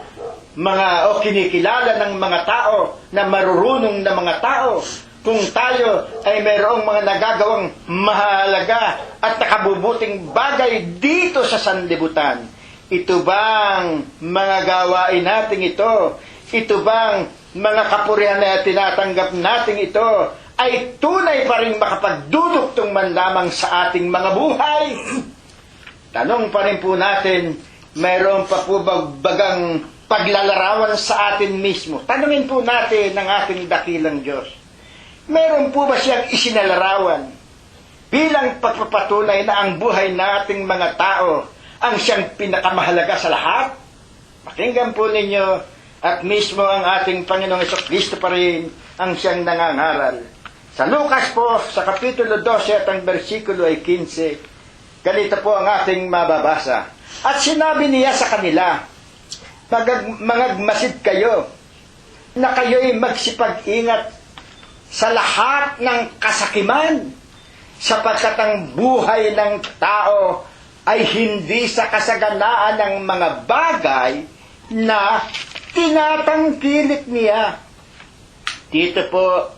mga o kinikilala ng mga tao, na marurunong na mga tao, kung tayo ay mayroong mga nagagawang mahalaga at nakabubuting bagay dito sa sanlibutan, ito bang mga gawain natin ito, ito bang mga kapurihan na tinatanggap natin ito, ay tunay pa rin makapagdudugtong man lamang sa ating mga buhay? Tanong pa rin po natin, mayroon pa po bagang paglalarawan sa atin mismo? Tanungin po natin ng ating dakilang Diyos. Meron po ba siyang isinalarawan bilang pagpapatunay na ang buhay nating mga tao ang siyang pinakamahalaga sa lahat? Pakinggan po ninyo, at mismo ang ating Panginoong Jesucristo pa rin ang siyang nangangaral. Sa Lucas po, sa Kapitulo 12 at ang versikulo ay 15, ganito po ang ating mababasa. At sinabi niya sa kanila, mangagmasid kayo, na kayo'y magsipag-ingat sa lahat ng kasakiman, sapagkat ang buhay ng tao ay hindi sa kasaganaan ng mga bagay na tinatangkilik niya. Dito po,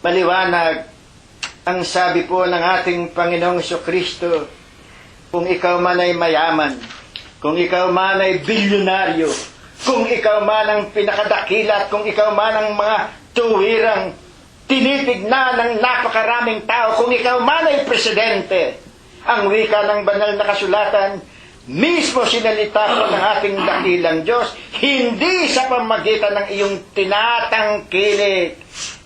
maliwanag ang sabi po ng ating Panginoong Jesucristo, kung ikaw man ay mayaman, kung ikaw man ay bilyonaryo, kung ikaw man ang pinakadakila, kung ikaw man ang mga tuwirang tinitignan ng napakaraming tao, kung ikaw man ay presidente, ang wika ng banal na kasulatan, mismo sinalita ko ng ating dakilang Diyos, hindi sa pamagitan ng iyong tinatangkilik,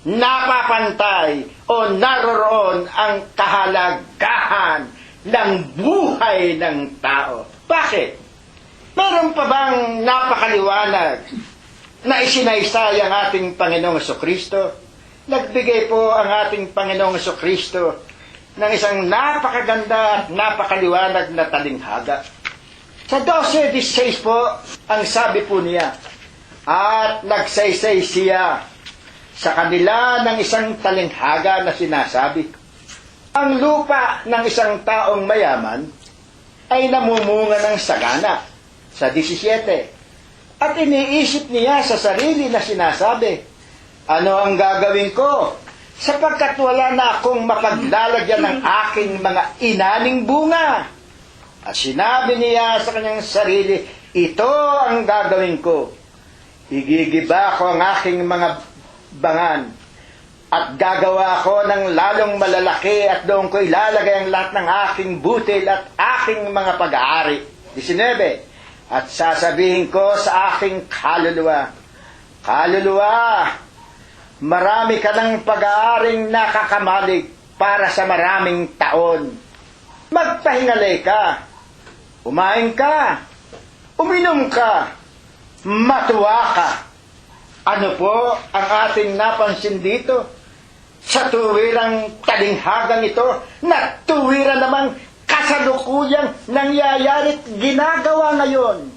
napapantay, o naroroon ang kahalagahan ng buhay ng tao. Bakit? Meron pa bang napakaliwanag na isinaysay ang ating Panginoong Jesucristo? Nagbigay po ang ating Panginoong Jesucristo ng isang napakaganda at napakaliwanag na talinghaga. Sa 12:16 po, ang sabi po niya, at nagsaysay siya sa kanila ng isang talinghaga na sinasabi, ang lupa ng isang taong mayaman ay namumunga ng sagana. Sa 17, at iniisip niya sa sarili na sinasabi, ano ang gagawin ko? Sapagkat wala na akong mapaglalagyan ng aking mga inaning bunga. At sinabi niya sa kanyang sarili, ito ang gagawin ko. Igigiba ko ang aking mga bangan at gagawa ko ng lalong malalaki at doon ko ilalagay ang lahat ng aking butil at aking mga pag-aari. 19, at sasabihin ko sa aking kaluluwa, kaluluwa, marami ka ng pag-aaring nakakamalig para sa maraming taon. Magpahingalay ka, kumain ka, uminom ka, matuwa ka. Ano po ang ating napansin dito? Sa tuwirang talinghagang ito, na tuwira namang kasalukuyang nangyayari't ginagawa ngayon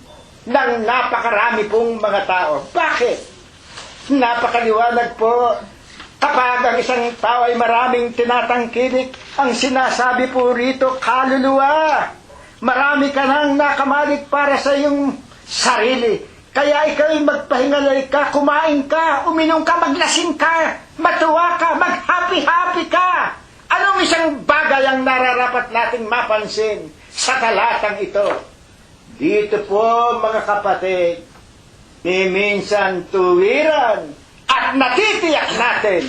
ng napakarami pong mga tao. Bakit? Napakaliwanag po. Kapag ang isang tao ay maraming tinatangkilik, ang sinasabi po rito, kaluluwa. Marami ka nang nakamalig para sa iyong sarili. Kaya ikaw ay magpahingalay ka, kumain ka, uminom ka, maglasing ka, matuwa ka, mag-happy-happy ka. Anong isang bagay ang nararapat nating mapansin sa talatang ito? Dito po, mga kapatid, minsan tuwiran at natitiyak natin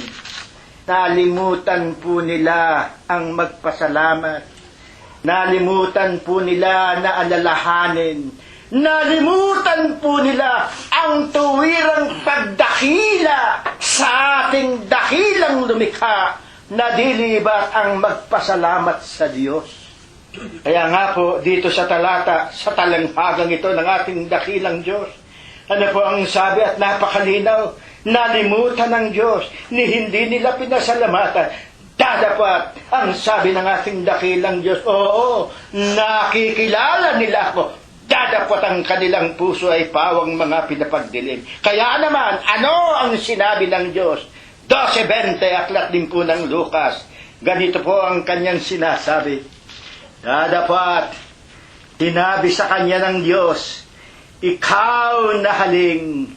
nalimutan po nila ang magpasalamat. Nalimutan po nila na alalahanin. Nalimutan po nila ang tuwirang pagdakila sa ating dakilang lumikha na dilibat ang magpasalamat sa Diyos. Kaya nga po, dito sa talata, sa talanghagang ito ng ating dakilang Diyos, ano po ang sabi at napakalinaw? Nalimutan ng Diyos, ni hindi nila pinasalamatan. Dapat ang sabi ng ating dakilang Diyos, oo, nakikilala nila ako. Dapat ang kanilang puso ay pawang mga pinapagdilim. Kaya naman, ano ang sinabi ng Diyos? 12:20, aklat din po ng Lucas. Ganito po ang kanyang sinasabi. Dapat, tinabi sa kanya ng Diyos, ikaw na haling,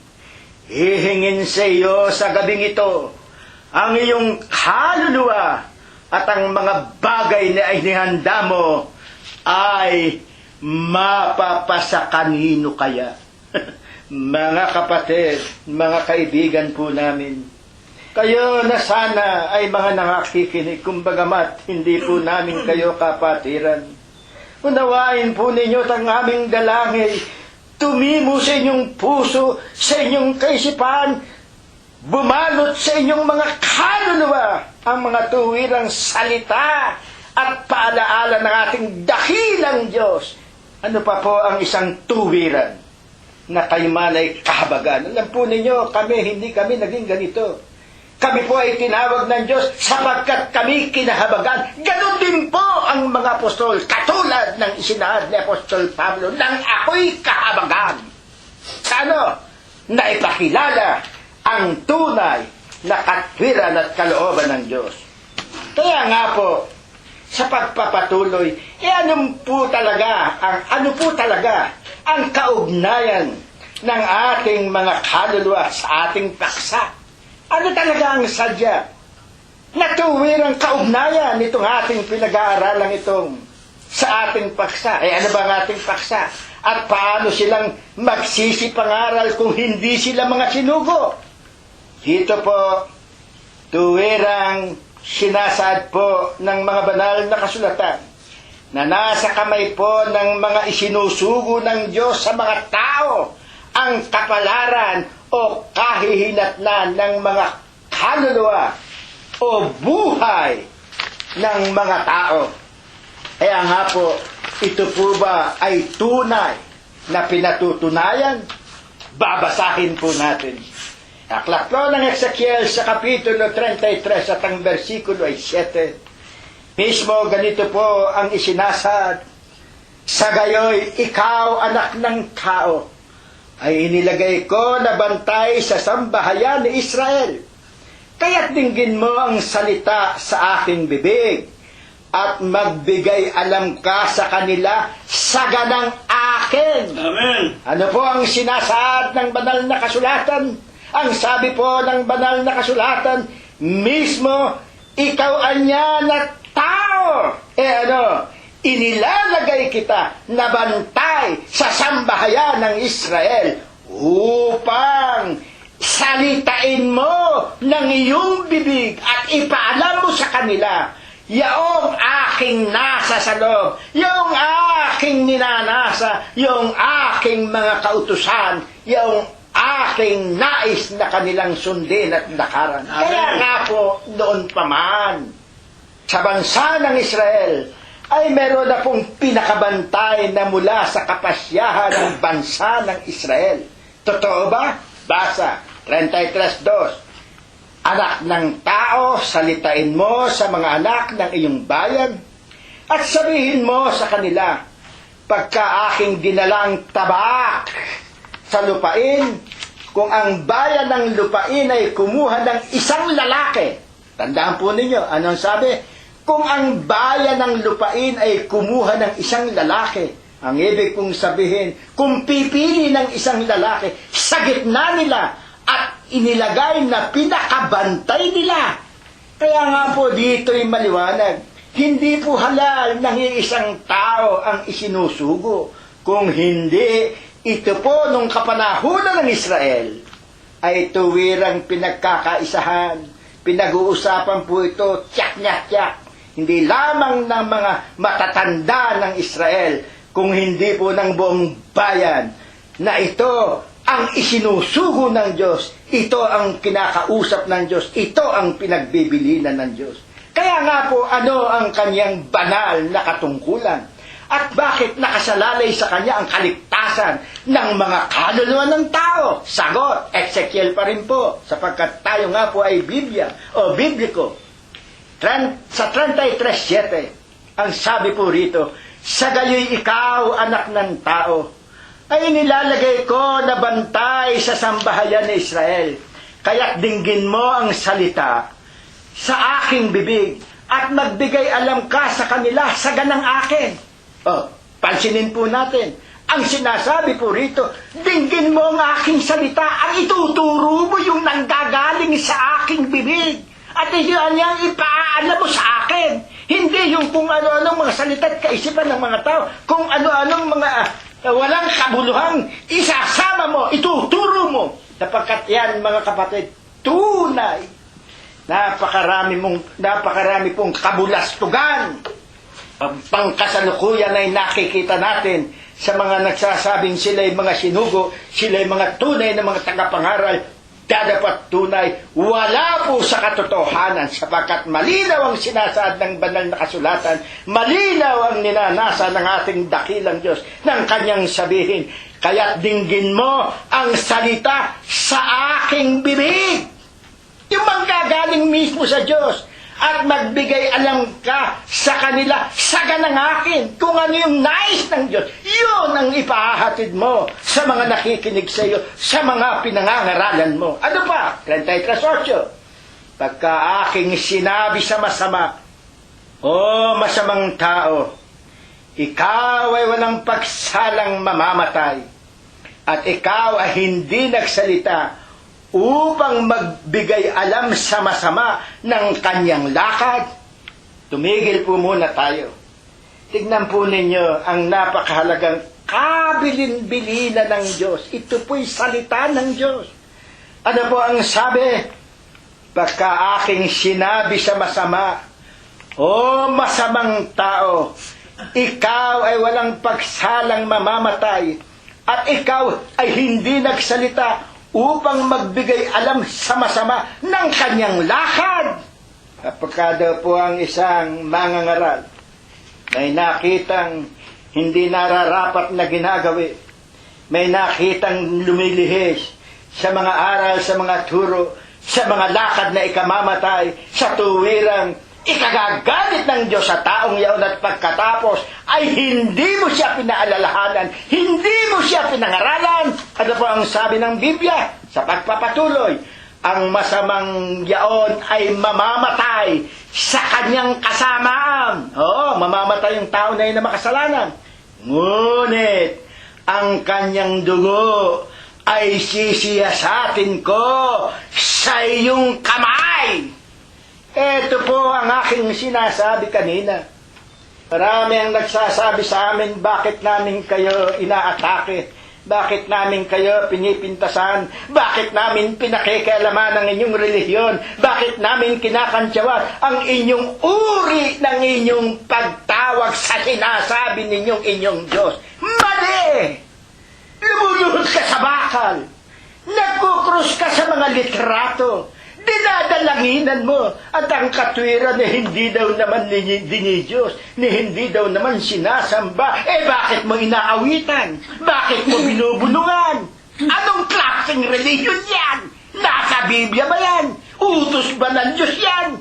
hihingin sa iyo sa gabing ito ang iyong kaluluwa at ang mga bagay na inihanda mo ay mapapasa kanino kaya? Mga kapatid, mga kaibigan po namin, kayo na sana ay mga nangakikinig, kumbagamat hindi po namin kayo kapatiran. Unawain po ninyo ang aming dalangin, tumimo sa inyong puso, sa inyong kaisipan, bumalot sa inyong mga kaluluwa ang mga tuwirang salita at paalaala ng ating dakilang Diyos. Ano pa po ang isang tuwiran na kayo man ay kahabagan? Alam po ninyo, hindi kami naging ganito. Kami po ay tinawag ng Diyos sapagkat kami kinahabagan. Ganon din po ang mga apostol, katulad ng isinahad ni Apostol Pablo, nang ako'y kahabagan. Ano? Naipakilala ang tunay na katwiran at kalooban ng Diyos. Kaya nga po, sa pagpapatuloy, ano po talaga ang kaugnayan ng ating mga kaluluwa sa ating paksa? Ano talaga ang sadya? Natuwirang kaugnayan nitong ating pinag-aaralan itong sa ating paksa. Ano ba ang ating paksa? At paano silang magsisipangaral kung hindi sila mga sinugo? Dito po, tuwirang sinasaad po ng mga banal na kasulatan na nasa kamay po ng mga isinusugo ng Diyos sa mga tao ang kapalaran o kahihinatnan ng mga kaluluwa o buhay ng mga tao. Kaya nga po, ito po ba ay tunay na pinatutunayan? Babasahin po natin. Aklat po ng Ezekiel sa Kapitulo 33 at ang versikulo ay 7. Mismo ganito po ang isinasad. Sa gayoy, ikaw anak ng tao, ay inilagay ko na bantay sa sambahayan ni Israel. Kaya't dinggin mo ang salita sa aking bibig at magbigay alam ka sa kanila sa ganang akin. Amen. Ano po ang sinasaad ng banal na kasulatan? Ang sabi po ng banal na kasulatan, mismo, ikaw anya na tao. Inilalagay kita na bantay sa sambahayan ng Israel upang salitain mo ng iyong bibig at ipaalam mo sa kanila yaong aking nasa sa loob, yung aking ninanasa, yung aking mga kautusan, yung aking nais na kanilang sundin at lakaran. Kaya nga po, noon pa man, sa bansa ng Israel, ay meron na pong pinakabantay na mula sa kapasyahan ng bansa ng Israel. Totoo ba? Basa, 33:2. Anak ng tao, salitain mo sa mga anak ng iyong bayan at sabihin mo sa kanila, pagka aking dinalang tabak sa lupain, kung ang bayan ng lupain ay kumuha ng isang lalaki. Tandaan po ninyo, anong sabi? Kung ang bayan ng lupain ay kumuha ng isang lalaki, ang ibig kong sabihin, kung pipili ng isang lalaki sa gitna nila at inilagay na pinakabantay nila. Kaya nga po dito'y maliwanag, hindi po halal ng isang tao ang isinusugo. Kung hindi, ito po nung kapanahunan ng Israel ay tuwirang pinagkakaisahan, Pinag-uusapan po ito, tiyak na tiyak. Hindi lamang ng mga matatanda ng Israel, kung hindi po ng buong bayan, na ito ang isinusugo ng Diyos, ito ang kinakausap ng Diyos, ito ang pinagbibilinan ng Diyos. Kaya nga po, ano ang kanyang banal na katungkulan? At bakit nakasalalay sa kanya ang kaligtasan ng mga kaluluwa ng tao? Sagot, Ezekiel pa rin po, sapagkat tayo nga po ay Biblia o Bibliko. Sa 33:7, ang sabi po rito, sa gayoy ikaw, anak ng tao, ay nilalagay ko na bantay sa sambahayan ni Israel. Kaya't dinggin mo ang salita sa aking bibig at magbigay alam ka sa kanila sa ganang akin. Pansinin po natin. Ang sinasabi po rito, dinggin mo ang aking salita, ang ituturo mo yung nanggagaling sa aking bibig. At iyon ang ipaalam mo sa akin. Hindi yung kung ano-anong mga salita at kaisipan ng mga tao, kung ano-anong mga walang kabuluhang isasama mo, ituturo mo. Sapagkat yan, mga kapatid, tunay. Napakarami pong kabulastugan. Ang pangkasalukuyan ay nakikita natin sa mga nagsasabing sila'y mga sinugo, sila'y mga tunay na mga tagapangaral. Dapat tunay, wala po sa katotohanan, sapagkat malinaw ang sinasaad ng banal na kasulatan, malinaw ang ninanasa ng ating dakilang Diyos ng kanyang sabihin. Kaya't dinggin mo ang salita sa aking bibig. Yung manggagaling mismo sa Diyos. At magbigay alam ka sa kanila sa ganang akin. Kung ano yung nais ng Diyos, yun ang ipahahatid mo sa mga nakikinig sa iyo, sa mga pinangangaralan mo. Ano pa? 33:8. Pagka aking sinabi sa masama, o masamang tao, ikaw ay walang pagsalang mamamatay, at ikaw ay hindi nagsalita upang magbigay alam sa masama ng kanyang lakad. Tumigil po muna tayo. Tignan po ninyo ang napakahalagang kabilin-bilina ng Diyos. Ito po'y salita ng Diyos. Ano po ang sabi? Pagka aking sinabi sa masama, o masamang tao, ikaw ay walang pagsalang mamamatay, at ikaw ay hindi nagsalita upang magbigay alam sa masama ng kanyang lakad. Kapag daw po ang isang mangangaral may nakitang hindi nararapat na ginagawi, may nakitang lumilihis sa mga aral, sa mga turo, sa mga lakad na ikamamatay, sa tuwirang ikagagalit ng Diyos sa taong yaon, at pagkatapos ay hindi mo siya pinaalalahanan, hindi mo siya pinangaralan. Ano po ang sabi ng Biblia? Sa pagpapatuloy, ang masamang yaon ay mamamatay sa kanyang kasamaan. Oo, mamamatay yung tao na yun na makasalanan. Ngunit, ang kanyang dugo ay sisiyasatin ko sa iyong kamay. Ito po ang aking sinasabi kanina. Marami ang nagsasabi sa amin, bakit namin kayo inaatake? Bakit namin kayo pinipintasan? Bakit namin pinakikialaman ang inyong relihiyon? Bakit namin kinakantyawan ang inyong uri ng inyong pagtawag sa sinasabi ninyong inyong Diyos? Mali! Lumulunod ka sa bakal. Nagkukrus ka sa mga litrato. Dinadalanginan mo at ang katwiran na hindi daw naman ni Diyos, ni hindi daw naman sinasamba. Bakit mo inaawitan? Bakit mo binubulungan? Anong klaseng religion yan? Nasa Biblia ba yan? Utos ba ng Diyos yan?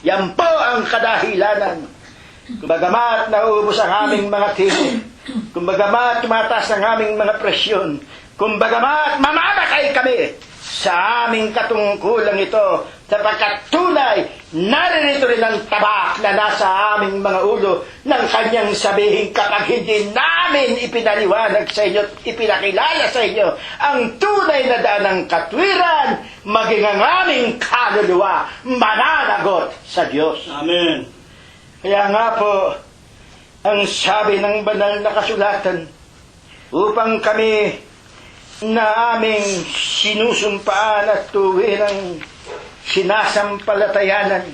Yan po ang kadahilanan. Kumbagamat nauubos ang aming mga tibok, kumbagamat tumataas ang aming mga presyon, kumbagamat mamamatay kami, sa aming katungkulang ito, sapagkat tunay, naririto rin ang tabak na nasa aming mga ulo ng kanyang sabihin kapag hindi namin ipinaliwanag sa inyo, ipinakilala sa inyo ang tunay na daan ng katwiran, maging ang aming kaluluwa mananagot sa Diyos. Amen. Kaya nga po, ang sabi ng banal na kasulatan, upang kami na aming sinusumpaan at tuwirang sinasampalatayanan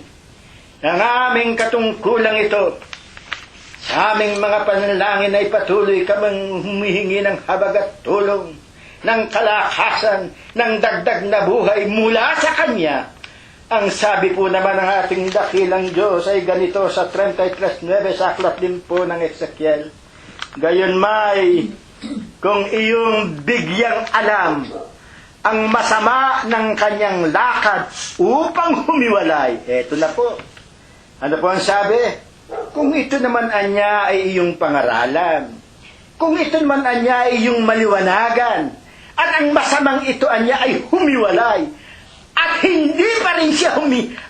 ng aming katungkulang ito. Sa aming mga panalangin ay patuloy kaming humihingi ng habag at tulong, ng kalakasan, ng dagdag na buhay mula sa Kanya. Ang sabi po naman ng ating dakilang Diyos ay ganito sa 33:9 sa aklat din po ng Ezekiel. Gayon may, kung iyong bigyang alam ang masama ng kanyang lakad upang humiwalay. Eto na po. Ano po ang sabi? Kung ito naman anya ay iyong pangaralan, kung ito naman anya ay iyong maliwanagan, at ang masamang ito anya ay humiwalay, at hindi pa rin siya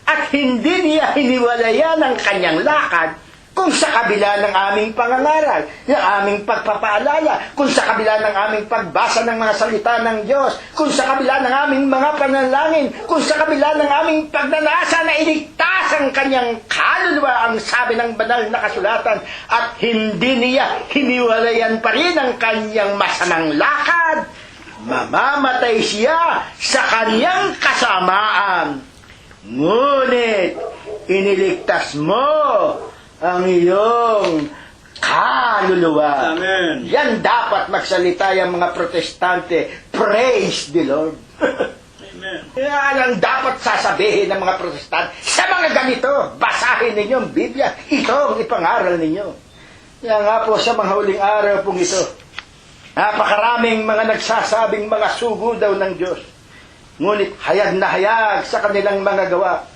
at hindi niya hiniwalayan ang kanyang lakad, kung sa kabila ng aming pangangaral, ng aming pagpapaalala, kung sa kabila ng aming pagbasa ng mga salita ng Diyos, kung sa kabila ng aming mga panalangin, kung sa kabila ng aming pagnanasa na iligtas ang kanyang kaluluwa, ang sabi ng banal na kasulatan, at hindi niya hiniwalayan pa rin ang kanyang masamang lakad, mamamatay siya sa kanyang kasamaan. Ngunit, iniligtas mo ang iyong kaluluwa. Amen. Yan dapat magsalita yung mga protestante. Praise the Lord. Amen. Yan ang dapat sasabihin ng mga protestante. Sa mga ganito, basahin ninyo ang Biblia. Ito ang ipangaral ninyo. Yan nga po sa mga huling araw pong ito. Napakaraming mga nagsasabing mga sugo daw ng Diyos. Ngunit hayag na hayag sa kanilang mga gawa.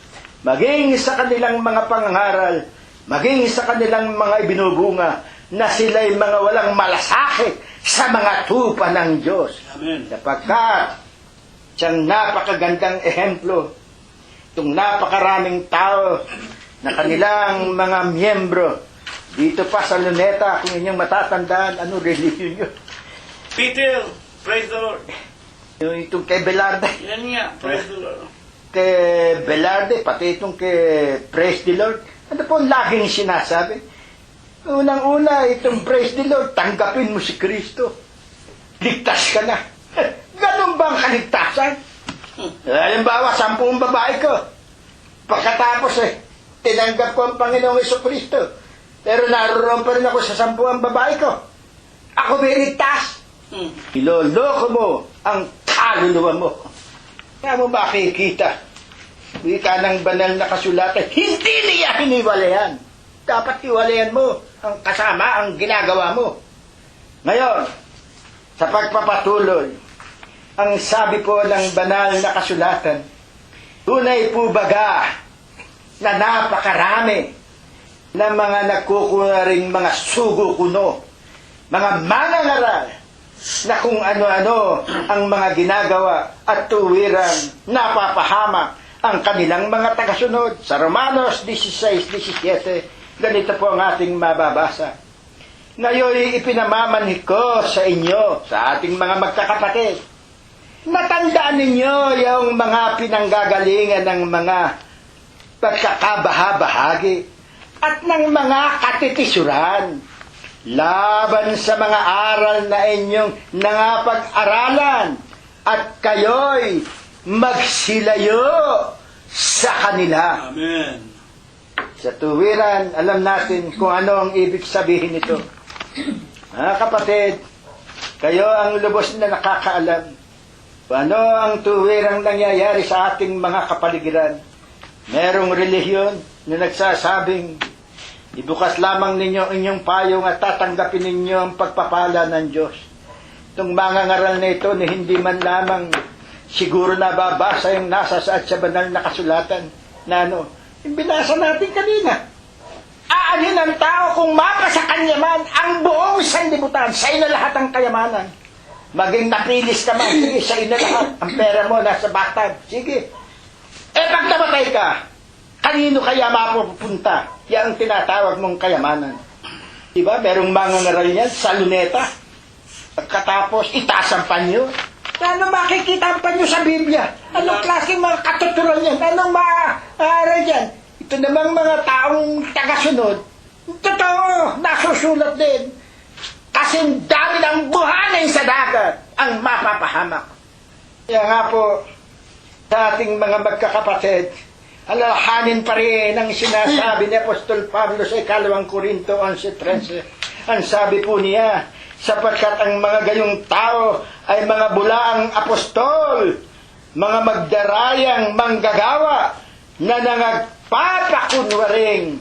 Maging sa kanilang mga pangangaral, maging sa kanilang mga ibinubunga, na sila'y mga walang malasakit sa mga tupa ng Diyos. Amen. Sapagkat siyang napakagandang ehemplo, itong napakaraming tao na kanilang mga miyembro, dito pa sa Luneta, kung inyong matatandaan, ano religion yun? Peter, praise the Lord. Yung itong kay Belarde. Yan nga, praise the Lord. Kay Belarde, pati itong kay Praise the Lord. Ano po ang laging sinasabi? Unang-una, itong Praise the Lord, tanggapin mo si Kristo. Ligtas ka na. Ganun ba ang kaligtasan? Halimbawa, 10 babae ko. Pagkatapos tinanggap ko ang Panginoong Jesucristo. Pero naroon pa rin ako sa 10 babae ko. Ako may ligtas. Iloloko mo ang kaluluwa mo. Kaya mo makikita, wika ng banal na kasulatan, hindi niya hiniwalayan. Dapat hiwalayan mo ang kasama, ang ginagawa mo. Ngayon, sa pagpapatuloy, ang sabi po ng banal na kasulatan, tunay po baga na napakarami na mga nagkukunaring mga sugo kuno, mga mangangaral, na kung ano-ano ang mga ginagawa at tuwirang napapahamak ang kanilang mga tagasunod. Sa Romanos 16:17, ganito po ang ating mababasa. Ngayon ipinamamanhik ko sa inyo, sa ating mga magkakapatid, natandaan ninyo yung mga pinanggagalingan ng mga pagkakabahabahagi at ng mga katitisuran laban sa mga aral na inyong nangapag-aralan, at kayo'y magsilayo sa kanila. Amen. Sa tuwiran, alam natin kung ano ang ibig sabihin nito. Mga kapatid, kayo ang lubos na nakakaalam kung ano ang tuwirang nangyayari sa ating mga kapaligiran. Merong relihiyon na nagsasabing, ibukas lamang ninyo inyong payong at tatanggapin ninyo ang pagpapala ng Diyos. Itong mga ngaral na ito na hindi man lamang siguro nababasa yung nasa sa banal na kasulatan na yung binasa natin kanina. Aanin ang tao kung mapa sa kanya man ang buong sanlibutan, sa ina lahat ang kayamanan. Maging napilis ka man, sige, sa ina lahat. Ang pera mo nasa batag, sige. Pag namatay ka, kanino kaya mapupunta? Yan ang tinatawag mong kayamanan. Diba? Merong mga ngaral yan sa Luneta. Pagkatapos, itaas ang panyo. Ano makikita ang panyo sa Biblia? Anong klaseng mga katuturan yan? Anong maaral yan? Ito namang mga taong tagasunod. Totoo, nasusulat din. Kasing dami ng buhanin sa dagat ang mapapahamak. Kaya nga po, sa ating mga magkakapatid, alalahanin pa rin ang sinasabi ni Apostol Pablo sa 2 Korinto 11:13. Ang sabi po niya, sapagkat ang mga gayong tao ay mga bulaang apostol, mga magdarayang manggagawa na nagpapakunwaring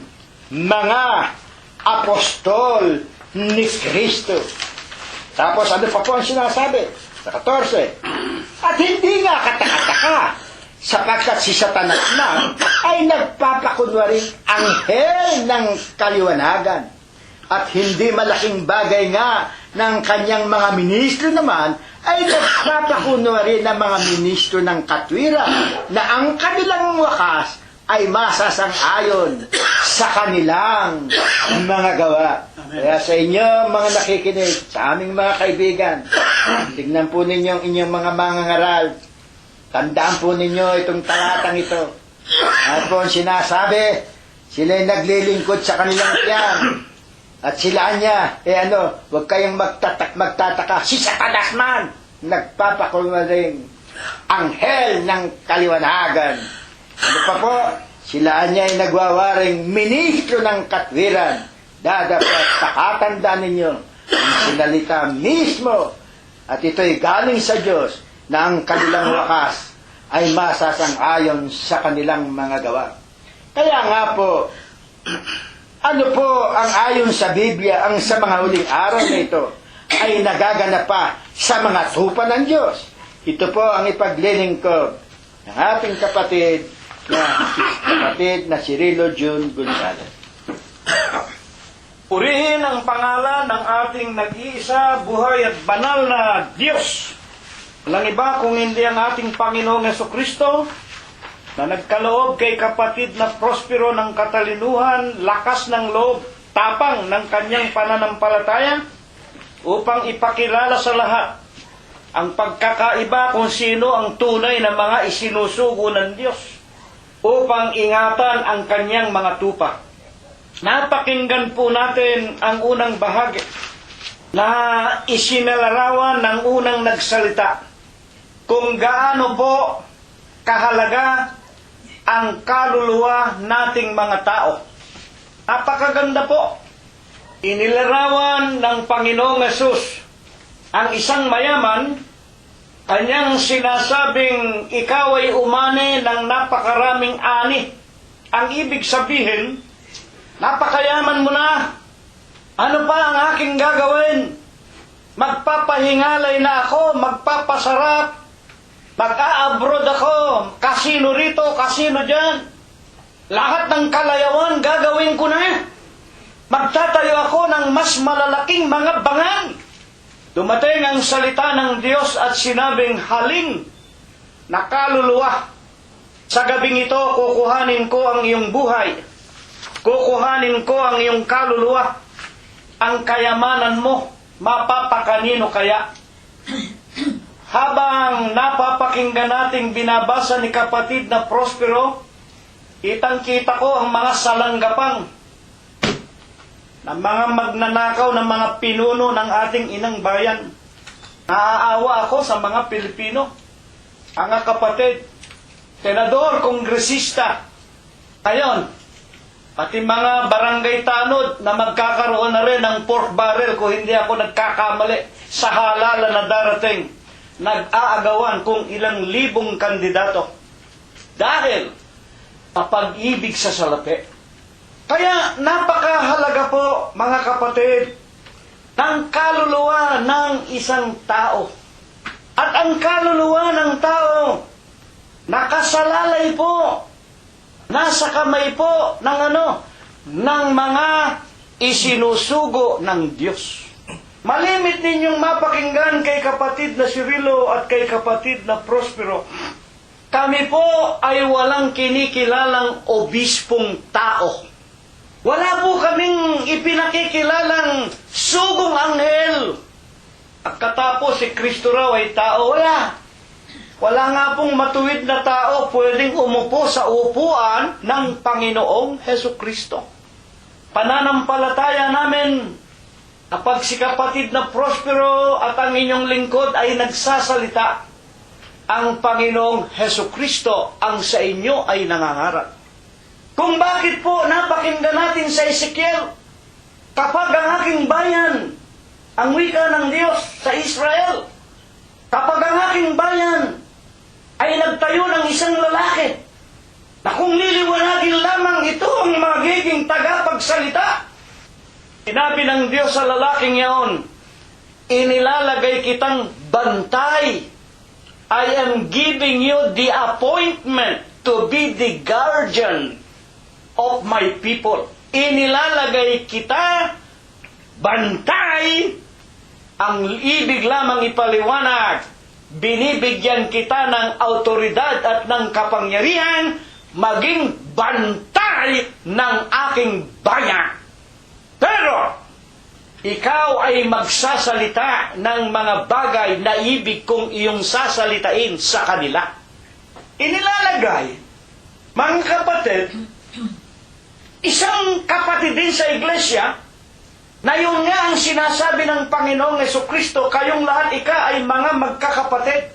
mga apostol ni Kristo. Tapos ano pa po ang sinasabi? Sa 14. At hindi nga kataka-taka, sapagkat si Satanas na ay nagpapakunwaring anghel ng kaliwanagan. At hindi malaking bagay nga ng kanyang mga ministro naman ay nagpapakunwari ng mga ministro ng katwiran na ang kanilang wakas ay masasang-ayon sa kanilang mga gawa. Kaya sa inyo, mga nakikinig, sa aming mga kaibigan, tignan po ninyo ang inyong mga mangangaral. Tandaan po ninyo itong talatang ito. At po ang sinasabi, sila'y naglilingkod sa kanilang tiyan. At sila niya, huwag kayong magtataka, si Satanas man, nagpapakunwaring anghel ng kaliwanagan. Ano pa po? Sila niya ay nagwawaring ministro ng katwiran. Dapat pakatandaan ninyo ang sinalita mismo. At ito'y galing sa Diyos na ang kanilang wakas ay masasang-ayon sa kanilang mga gawa. Kaya nga po, ano po ang ayon sa Biblia ang sa mga huling araw na ito ay nagaganap pa sa mga tupa ng Diyos. Ito po ang ipaglilingkod ng ating kapatid na Cirilo June Gonzalez. Purihin ang pangalan ng ating nag-iisa, buhay at banal na Diyos. Walang iba kung hindi ang ating Panginoong Jesucristo na nagkaloob kay kapatid na Prospero ng katalinuhan, lakas ng loob, tapang ng kanyang pananampalataya upang ipakilala sa lahat ang pagkakaiba kung sino ang tunay na mga isinusugo ng Diyos upang ingatan ang kanyang mga tupa. Napakinggan po natin ang unang bahagi na isinalarawan ng unang nagsalita kung gaano po kahalaga ang kaluluwa nating mga tao. Napakaganda po. Inilarawan ng Panginoong Hesus ang isang mayaman, kanyang sinasabing ikaw ay umani ng napakaraming ani. Ang ibig sabihin, napakayaman mo na. Ano pa ang aking gagawin? Magpapahingalay na ako, magpapasarap, mag-a-abroad ako, kasino rito, kasino dyan. Lahat ng kalayawan gagawin ko na. Magtatayo ako ng mas malalaking mga bangang. Dumating ang salita ng Diyos at sinabing, haling na kaluluwa. Sa gabing ito, kukuhanin ko ang iyong buhay. Kukuhanin ko ang iyong kaluluwa. Ang kayamanan mo, mapapakanino kaya? Habang napapakinggan nating binabasa ni kapatid na Prospero, kitang-kita ko ang mga salanggapang ng mga magnanakaw ng mga pinuno ng ating inang bayan. Naaawa ako sa mga Pilipino, mga kapatid, senador, kongresista, ngayon, pati mga barangay tanod na magkakaroon na rin ng pork barrel kung hindi ako nagkakamali sa halalan na darating, nag-aagawan kung ilang libong kandidato dahil kapag-ibig sa salapi. Kaya napakahalaga po, mga kapatid, ng kaluluwa ng isang tao. At ang kaluluwa ng tao, nakasalalay po, nasa kamay po ng mga isinusugo ng Diyos. Malimit ninyong mapakinggan kay kapatid na Cirilo at kay kapatid na Prospero. Kami po ay walang kinikilalang obispong tao. Wala po kaming ipinakikilalang sugong anghel. At katapos si Kristo raw ay tao, wala. Wala nga pong matuwid na tao pwedeng umupo sa upuan ng Panginoong Hesukristo. Pananampalataya namin kapag si kapatid na Prospero at ang inyong lingkod ay nagsasalita, ang Panginoong Heso Kristo ang sa inyo ay nangangarap. Kung bakit po napakinggan natin sa Ezekiel, kapag ang aking bayan, ang wika ng Diyos sa Israel, kapag ang aking bayan ay nagtayo ng isang lalaki, na kung liliwanagin lamang ito ang magiging tagapagsalita, sinabi ng Diyos sa lalaking yaon, inilalagay kitang bantay. I am giving you the appointment to be the guardian of my people. Inilalagay kita bantay. Ang ibig lamang ipaliwanag, binibigyan kita ng autoridad at ng kapangyarihan maging bantay ng aking bayan. Pero ikaw ay magsasalita ng mga bagay na ibig kong iyong sasalitain sa kanila. Inilalagay, mga kapatid, isang kapatid din sa iglesia, na yun nga ang sinasabi ng Panginoong Jesucristo, kayong lahat ay mga magkakapatid.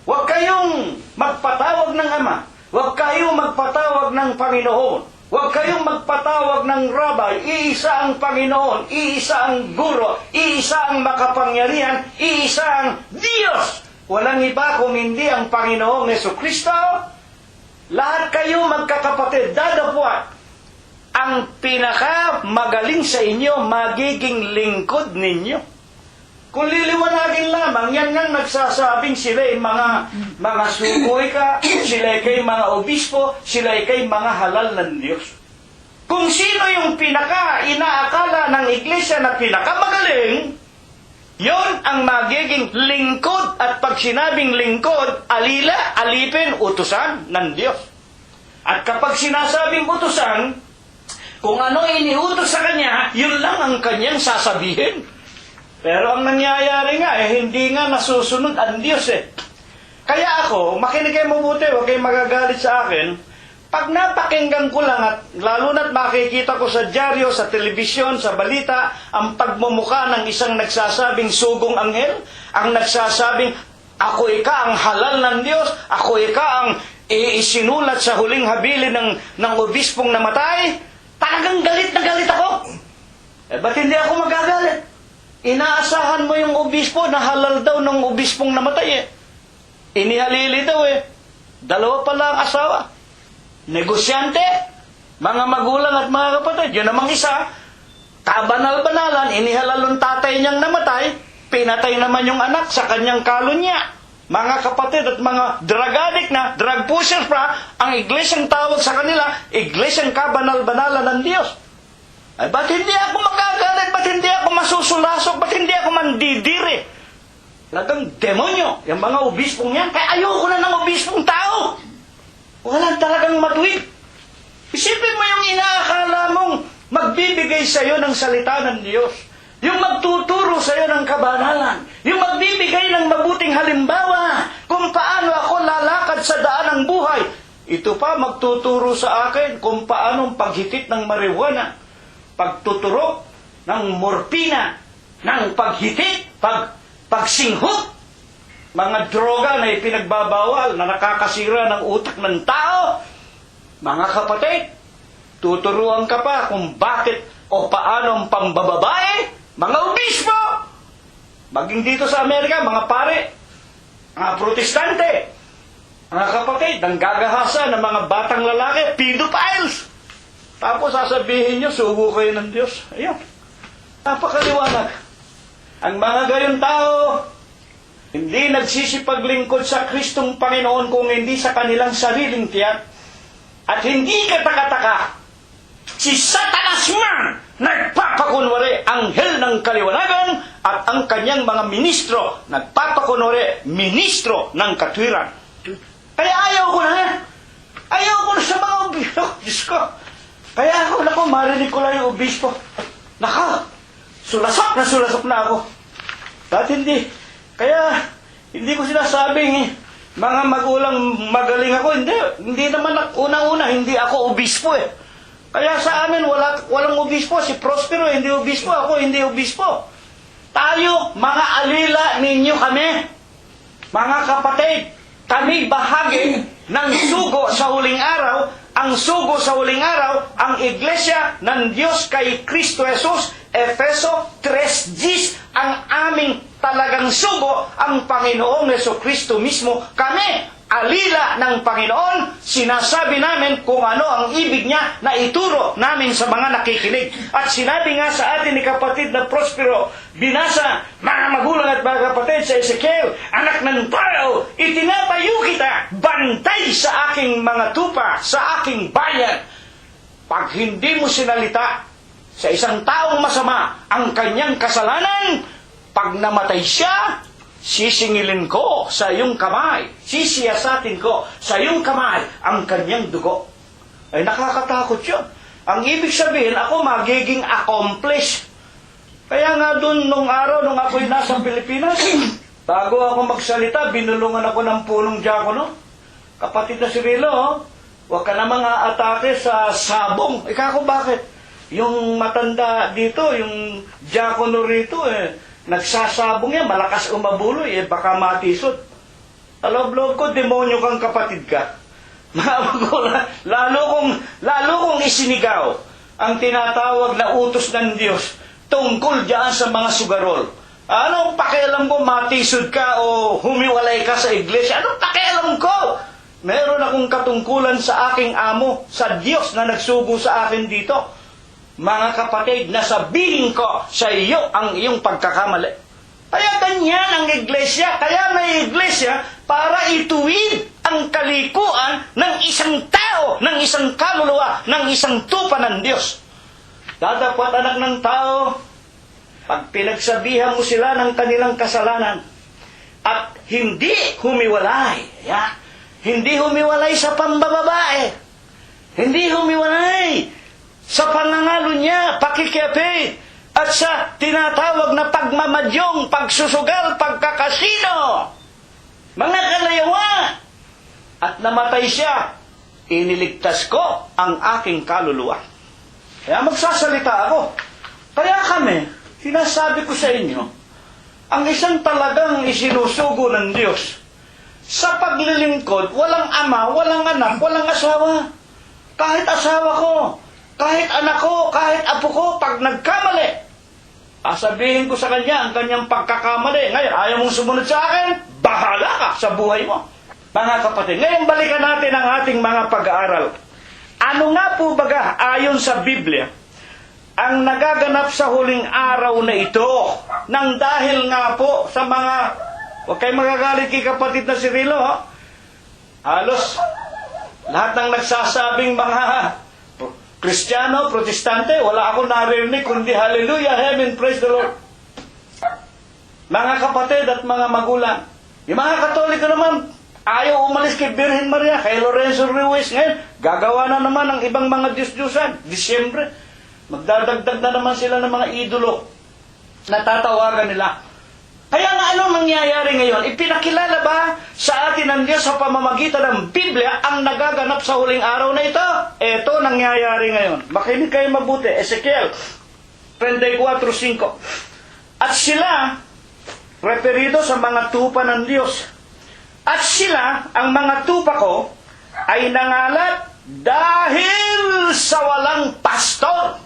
Huwag kayong magpatawag ng Ama, huwag kayong magpatawag ng Panginoon, huwag kayong magpatawag ng Rabbi, iisa ang Panginoon, iisa ang Guro, iisa ang makapangyarihan, iisa ang Diyos. Walang iba kung hindi ang Panginoong Jesucristo. Lahat kayo magkakapatid, dadapwat. Ang pinakamagaling sa inyo, magiging lingkod ninyo. Kung liliwanagin lamang, yan nga nagsasabing sila ay mga sukoy ka, sila ay kay mga obispo, sila ay kay mga halal ng Diyos. Kung sino yung inaakala ng iglesia na pinakamagaling, yon ang magiging lingkod. At pag sinabing lingkod, alipin, utusan ng Diyos. At kapag sinasabing utusan, kung ano iniutos sa kanya, yun lang ang kanyang sasabihin. Pero ang nangyayari nga, hindi nga nasusunod ang Diyos Kaya ako, makinig kayo mabuti, huwag kayo magagalit sa akin. Pag napakinggan ko lang, at lalo na't makikita ko sa dyaryo, sa telebisyon, sa balita, ang pagmumukha ng isang nagsasabing sugong anghel, ang nagsasabing, ako ika ang halal ng Diyos, ako ika ang isinulat sa huling habilin ng obispong namatay, talagang galit na galit ako. Ba't hindi ako magagalit? Inaasahan mo yung obispo na halal daw ng obispong namatay Inihalili daw Dalawa pala ang asawa. Negosyante, mga magulang at mga kapatid. Yun namang isa, kabanal-banalan, inihalal ng tatay niyang namatay, pinatay naman yung anak sa kanyang kalunya. Mga kapatid at mga drug addict na, drug pushers pa, ang iglesyang tawag sa kanila, iglesyang kabanal-banalan ng Diyos. Ay, ba't hindi ako magagalit? Ba't hindi ako masusulasok? Ba't hindi ako mandidiri? Talagang demonyo, yung mga obispong yan. Kaya ayoko na ng obispong tao. Walang talagang matuwid. Isipin mo yung inaakala mong magbibigay sa iyo ng salita ng Diyos. Yung magtuturo sa iyo ng kabanalan. Yung magbibigay ng mabuting halimbawa kung paano ako lalakad sa daan ng buhay. Ito pa magtuturo sa akin kung paano paghitit ng marijuana, pagtuturok ng morpina, ng paghitit, pagsinghot, mga droga na ipinagbabawal na nakakasira ng utak ng tao. Mga kapatid, tuturuan ka pa kung bakit o paano ang pambababae. Mga obispo, maging dito sa Amerika, mga pare, mga protestante, mga kapatid, ang gagahasa ng mga batang lalaki, pedophiles. Tapos sasabihin nyo, sugo kayo ng Diyos. Ayun, napakaliwanag. Ang mga gayon tao, hindi nagsisipaglingkod sa Kristong Panginoon kung hindi sa kanilang sariling tiyak. At hindi kataka-taka, si Satanas man nagpapakunwari anghel ng kaliwanagan at ang kanyang mga ministro nagpapakunwari ministro ng katwiran. Kaya ayaw ko na ayaw ko na sa mga obispo. Diyos ko. Kaya ako, marinig ko lang yung obispo. Sulasok na ako. At kaya hindi ko sinasabing mga magulang magaling ako. Hindi naman unang-una, hindi ako obispo Kaya sa amin, walang obispo. Si Prospero, hindi obispo. Ako, hindi obispo. Tayo, mga alila ninyo kami. Mga kapatid, kami bahagi ng sugo sa huling araw. Ang sugo sa huling araw, ang iglesia ng Diyos kay Kristo Jesus, Efeso 3:10, ang aming talagang sugo, ang Panginoong Jesucristo mismo. Kami, alila ng Panginoon, sinasabi namin kung ano ang ibig niya na ituro namin sa mga nakikinig. At sinabi nga sa atin ni kapatid na Prospero, binasa, mga magulang at mga kapatid, sa Ezekiel, anak ng tao, itinatayo kita, bantay sa aking mga tupa, sa aking bayan. Pag hindi mo sinalita sa isang taong masama ang kanyang kasalanan, pag namatay siya, sisingilin ko sa iyong kamay, sisiyasatin ko sa iyong kamay ang kanyang dugo. Ay, nakakatakot yun. Ang ibig sabihin, ako magiging accomplished. Kaya nga dun nung araw, nung ako'y nasa Pilipinas, bago ako magsalita, binulungan ako ng punong diakono. Kapatid na si Rilo, huwag ka namang aatake sa sabong. Ikaw, bakit? Yung matanda dito, yung diakono rito, nagsasabong yan, malakas umabuloy, baka matisod. Loob-loob ko, demonyo kang kapatid ka. lalo kong isinigaw ang tinatawag na utos ng Diyos tungkol diyan sa mga sugarol. Anong pakialam ko, matisod ka o humiwalay ka sa iglesia? Anong pakialam ko? Meron akong katungkulan sa aking amo, sa Diyos na nagsugo sa akin dito. Mga kapatid, nasabihin ko sa iyo ang iyong pagkakamali. Kaya ganyan ang iglesia. Kaya may iglesia para ituwid ang kalikuan ng isang tao, ng isang kaluluwa, ng isang tupa ng Diyos. Datapwat anak ng tao, pag pinagsabihan mo sila ng kanilang kasalanan at hindi humiwalay, hindi humiwalay sa pambababae, hindi humiwalay sa pangangalo niya, pakikiapid, at sa tinatawag na pagmamadyong, pagsusugal, pagkakasino, mga kalayawa, at namatay siya, iniligtas ko ang aking kaluluwa. Kaya magsasalita ako. Kaya kami, sinasabi ko sa inyo, ang isang talagang isinusugo ng Diyos, sa paglilingkod, walang ama, walang anak, walang asawa. Kahit asawa ko, kahit anak ko, kahit apo ko, pag nagkamali, sabihin ko sa kanya ang kanyang pagkakamali. Ngayon, ayaw mong sumunod sa akin, bahala ka sa buhay mo. Mga kapatid, ngayon balikan natin ang ating mga pag-aaral. Ano nga po baga, ayon sa Biblia, ang nagaganap sa huling araw na ito, nang dahil nga po sa mga, huwag kayo magagalit kay kapatid na si Rilo, halos lahat ng nagsasabing mga Kristiyano, Protestante, wala akong naririnig kundi hallelujah, heaven, praise the Lord. Mga kapatid at mga magulang, yung mga Katoliko naman, ayaw umalis kay Birhen Maria, kay Lorenzo Ruiz. Ngayon, gagawa na naman ng ibang mga Diyos-Diyosan. Disyembre, magdadagdag na naman sila ng mga idolo na tatawagan nila. Kaya nga anong nangyayari ngayon? Ipinakilala ba sa atin ng Diyos sa pamamagitan ng Biblia ang nagaganap sa huling araw na ito? Ito nangyayari ngayon. Makinig kayo mabuti. Ezekiel 34:5. At sila, referido sa mga tupa ng Diyos. At sila, ang mga tupa ko, ay nangalat dahil sa walang pastor.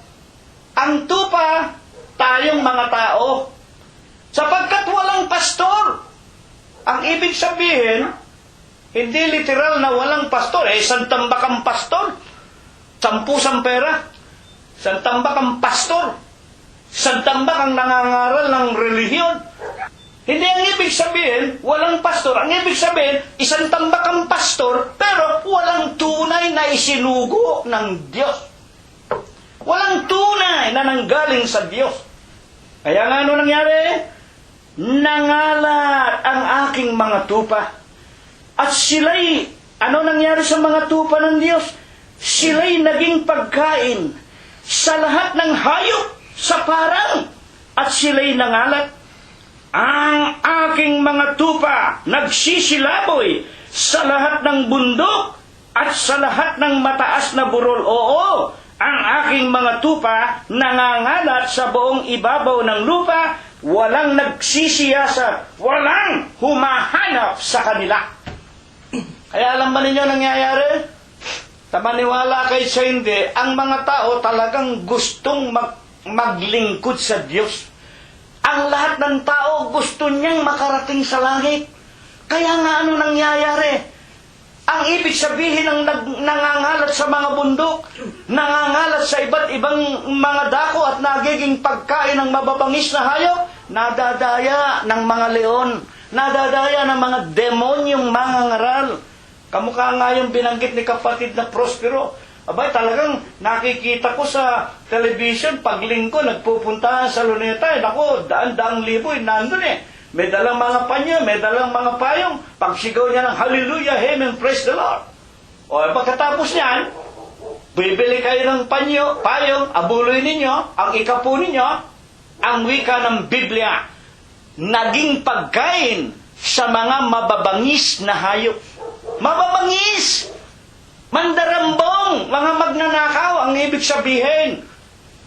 Ang tupa, tayong mga tao. Sapagkat walang pastor. Ang ibig sabihin, hindi literal na walang pastor. Isang tambak ang pastor. 10 pera. Isang tambak ang pastor. Isang tambak ang nangangaral ng relihiyon. Hindi ang ibig sabihin, walang pastor. Ang ibig sabihin, isang tambak ang pastor, pero walang tunay na isinugo ng Diyos. Walang tunay na nanggaling sa Diyos. Kaya nga ano nangyari? Nangalat ang aking mga tupa. At sila'y, ano nangyari sa mga tupa ng Diyos? Sila'y naging pagkain sa lahat ng hayop sa parang. At sila'y nangalat. Ang aking mga tupa nagsisilaboy sa lahat ng bundok at sa lahat ng mataas na burol. Oo, ang aking mga tupa nangangalat sa buong ibabaw ng lupa. Walang nagsisiyasat, walang humahanap sa kanila. Kaya alam ba ninyo nangyayari? Tamaniwala kayo sa hindi, ang mga tao talagang gustong maglingkod sa Diyos. Ang lahat ng tao gusto niyang makarating sa langit. Kaya nga ano nangyayari? Ang ibig sabihin ng nangangalat sa mga bundok, nangangalat sa iba't ibang mga dako at nagiging pagkain ng mababangis na hayop, nadadaya ng mga leon, nadadaya ng mga demonyong mangangaral. Kamukha nga yung binanggit ni kapatid na Prospero. Abay, talagang nakikita ko sa television, paglingko, nagpupuntahan sa Luneta. Naku, daan-daang libo, nandun May dalang mga panyo, may dalang mga payong. Pagsigaw niya ng hallelujah, amen, praise the Lord. O pagkatapos niyan, bibili kayo ng panyo, payong, abuloy ninyo, ang ikapo ninyo, ang wika ng Biblia, naging pagkain sa mga mababangis na hayop. Mababangis! Mandarambong! Mga magnanakaw, ang ibig sabihin.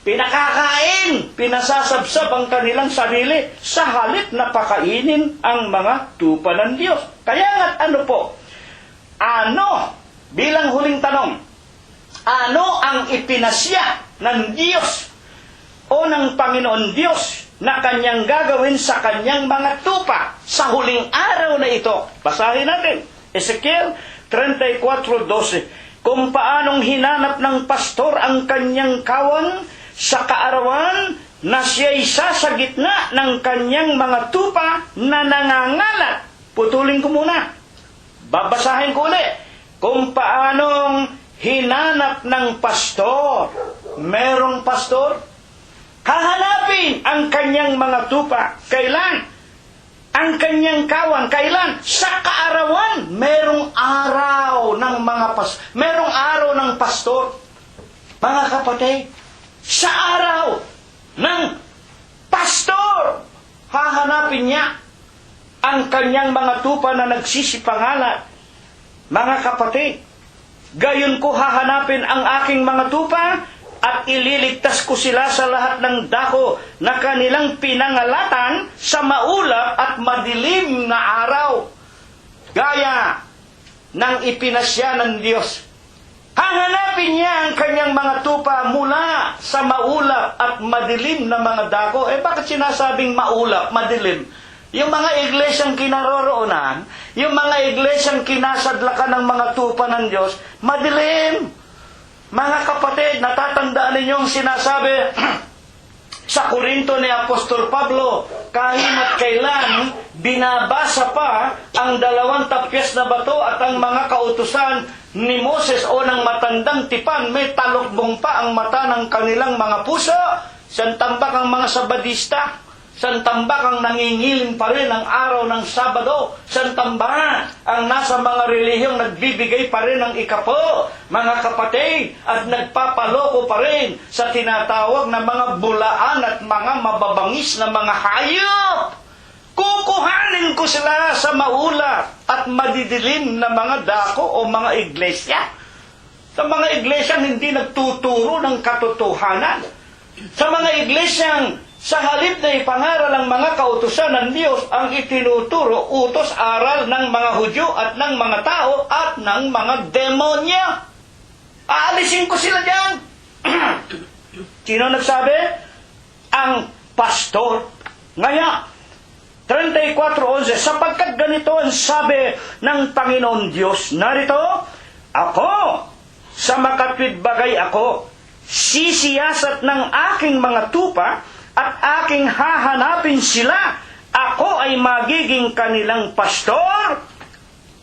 Pinakakain, pinasasabsab ang kanilang sarili sa halip na pakainin ang mga tupa ng Diyos. Kaya nga ano po? Ano, bilang huling tanong, ano ang ipinasya ng Diyos o ng Panginoon Diyos na kanyang gagawin sa kanyang mga tupa sa huling araw na ito? Basahin natin. Ezekiel 34:12. Kung paanong hinanap ng pastor ang kanyang kawan sa kaarawan na siya'y sa gitna ng kanyang mga tupa na nangangalat. Putulin ko muna. Babasahin ko ulit. Kung paanong hinanap ng pastor. Merong pastor? Hahanapin ang kanyang mga tupa. Kailan? Ang kanyang kawan. Kailan? Sa kaarawan. Merong araw ng mga merong araw ng pastor. Mga kapatid, sa araw ng pastor, hahanapin niya ang kanyang mga tupa na nagsisipangalat. Mga kapatid, gayon ko hahanapin ang aking mga tupa at ililigtas ko sila sa lahat ng dako na kanilang pinangalatan sa maulap at madilim na araw. Gaya ng ipinasya ng Diyos. Hahanapin niya ang kanyang mga tupa mula sa maulap at madilim na mga dako. Bakit sinasabing maulap, madilim? Yung mga iglesyang kinaroroonan, yung mga iglesyang kinasadlakan ng mga tupa ng Diyos, madilim. Mga kapatid, natatandaan ninyo ang sinasabi sa Korinto ni Apostol Pablo, kahit kailan binabasa pa ang 2 tapyas na bato at ang mga kautusan ni Moses o ng matandang tipan, may talukbong pa ang mata ng kanilang mga puso. Santambak ang mga Sabadista, santambak ang nangingiling pa rin ang araw ng Sabado, santambak ang nasa mga relihiyong nagbibigay pa rin ng ikapo, mga kapatid, at nagpapaloko pa rin sa tinatawag na mga bulaan at mga mababangis na mga hayop. Kukuhanin ko sila sa maulap at madidilim na mga dako o mga iglesia. Sa mga iglesyang hindi nagtuturo ng katotohanan. Sa mga iglesyang sa halip na ipangaral ang mga kautusan ng Diyos, ang itinuturo, utos, aral ng mga Hudyo at ng mga tao at ng mga demonyo. Aalisin ko sila dyan. Sino nagsabi? Ang pastor. Ngaya, 34:11, sapagkat ganito ang sabi ng Panginoon Diyos, narito, ako, sa makatwid bagay ako, sisiyasat ng aking mga tupa at aking hahanapin sila. Ako ay magiging kanilang pastor.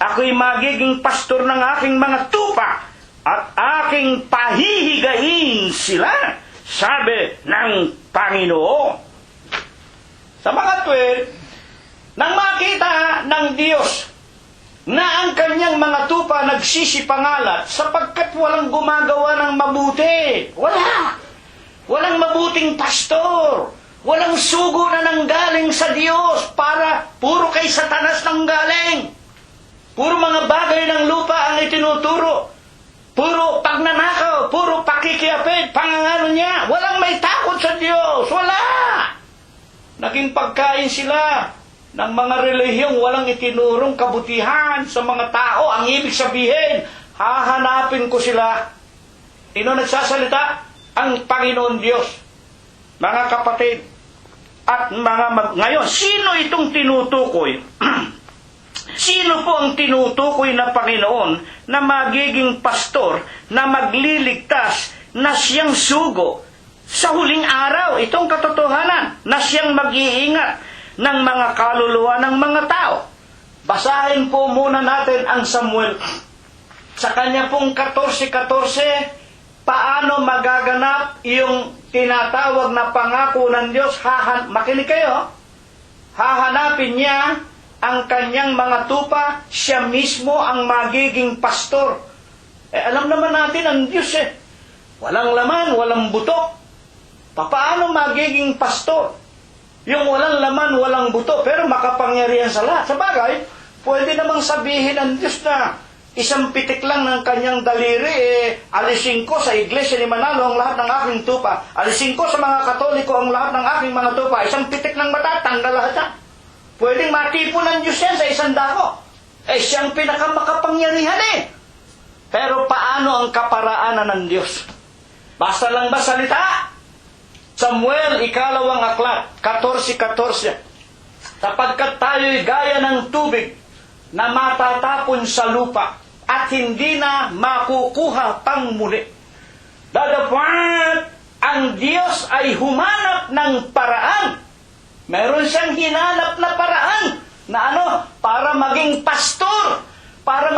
Ako'y magiging pastor ng aking mga tupa at aking pahihigain sila, sabi ng Panginoon. Sa mga tuwid, nang makita ng Diyos na ang kanyang mga tupa nagsisipangalat sapagkat walang gumagawa ng mabuti. Walang mabuting pastor. Walang sugo na nanggaling sa Diyos para puro kay Satanas nanggaling. Puro mga bagay ng lupa ang itinuturo. Puro pagnanakaw, puro pakikiapid, pangangano niya. Walang may takot sa Diyos. Wala! Naging pagkain sila ng mga relihiyong walang itinurong kabutihan sa mga tao. Ang ibig sabihin, hahanapin ko sila. Sino nagsasalita? Ang Panginoon Diyos. Mga kapatid, at ngayon, sino itong tinutukoy? Sino po ang tinutukoy na Panginoon na magiging pastor, na magliligtas, na siyang sugo sa huling araw? Itong katotohanan, na siyang mag-iingat ng mga kaluluwa ng mga tao. Basahin po muna natin ang Samuel. Sa kanya pong 14:14, paano magaganap yung tinatawag na pangako ng Diyos? Makinig kayo. Hahanapin niya ang kanyang mga tupa, siya mismo ang magiging pastor. Alam naman natin ang Diyos walang laman, walang buto. Paano magiging pastor? Yung walang laman, walang buto, pero makapangyarihan sa lahat. Sa bagay, pwede namang sabihin ng Diyos na isang pitik lang ng kanyang daliri, alisin ko sa iglesia ni Manalo ang lahat ng aking tupa. Alisin ko sa mga Katoliko ang lahat ng aking mga tupa. Isang pitik ng mata, tanggal lahat yan. Pwedeng matipo ng Diyos yan sa isang dako. Siyang pinakamakapangyarihan Pero paano ang kaparaanan ng Diyos? Basta lang ba salita? Samuel, 2 aklat, 14:14. Sapagkat tayo'y gaya ng tubig na matatapon sa lupa at hindi na makukuha pang muli. Dadapat ang Diyos ay humanap ng paraan. Meron siyang hinanap na paraan na para maging pastor, para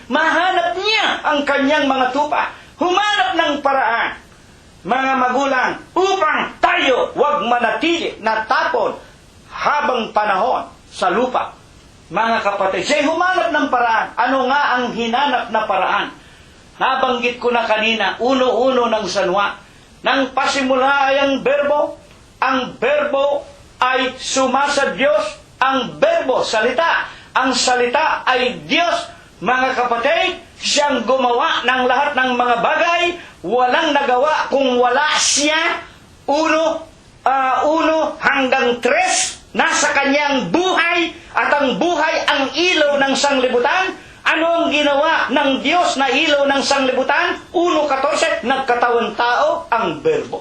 mahanap niya ang kanyang mga tupa. Humanap ng paraan, mga magulang, upang tayo wag manatili na tapon habang panahon sa lupa. Mga kapatid, siya humanap ng paraan. Ano nga ang hinanap na paraan? Nabanggit ko na kanina, uno-uno ng sanwa. Nang pasimula ay ang berbo ay sumasa Diyos, ang berbo, salita. Ang salita ay Diyos. Mga kapatid, siyang gumawa ng lahat ng mga bagay. Walang nagawa kung wala siya. Uno hanggang 3, nasa kanyang buhay, at ang buhay ang ilaw ng sanglibutan. Ano ang ginawa ng Diyos na ilaw ng sanglibutan? 1:14, nagkatawang tao ang berbo.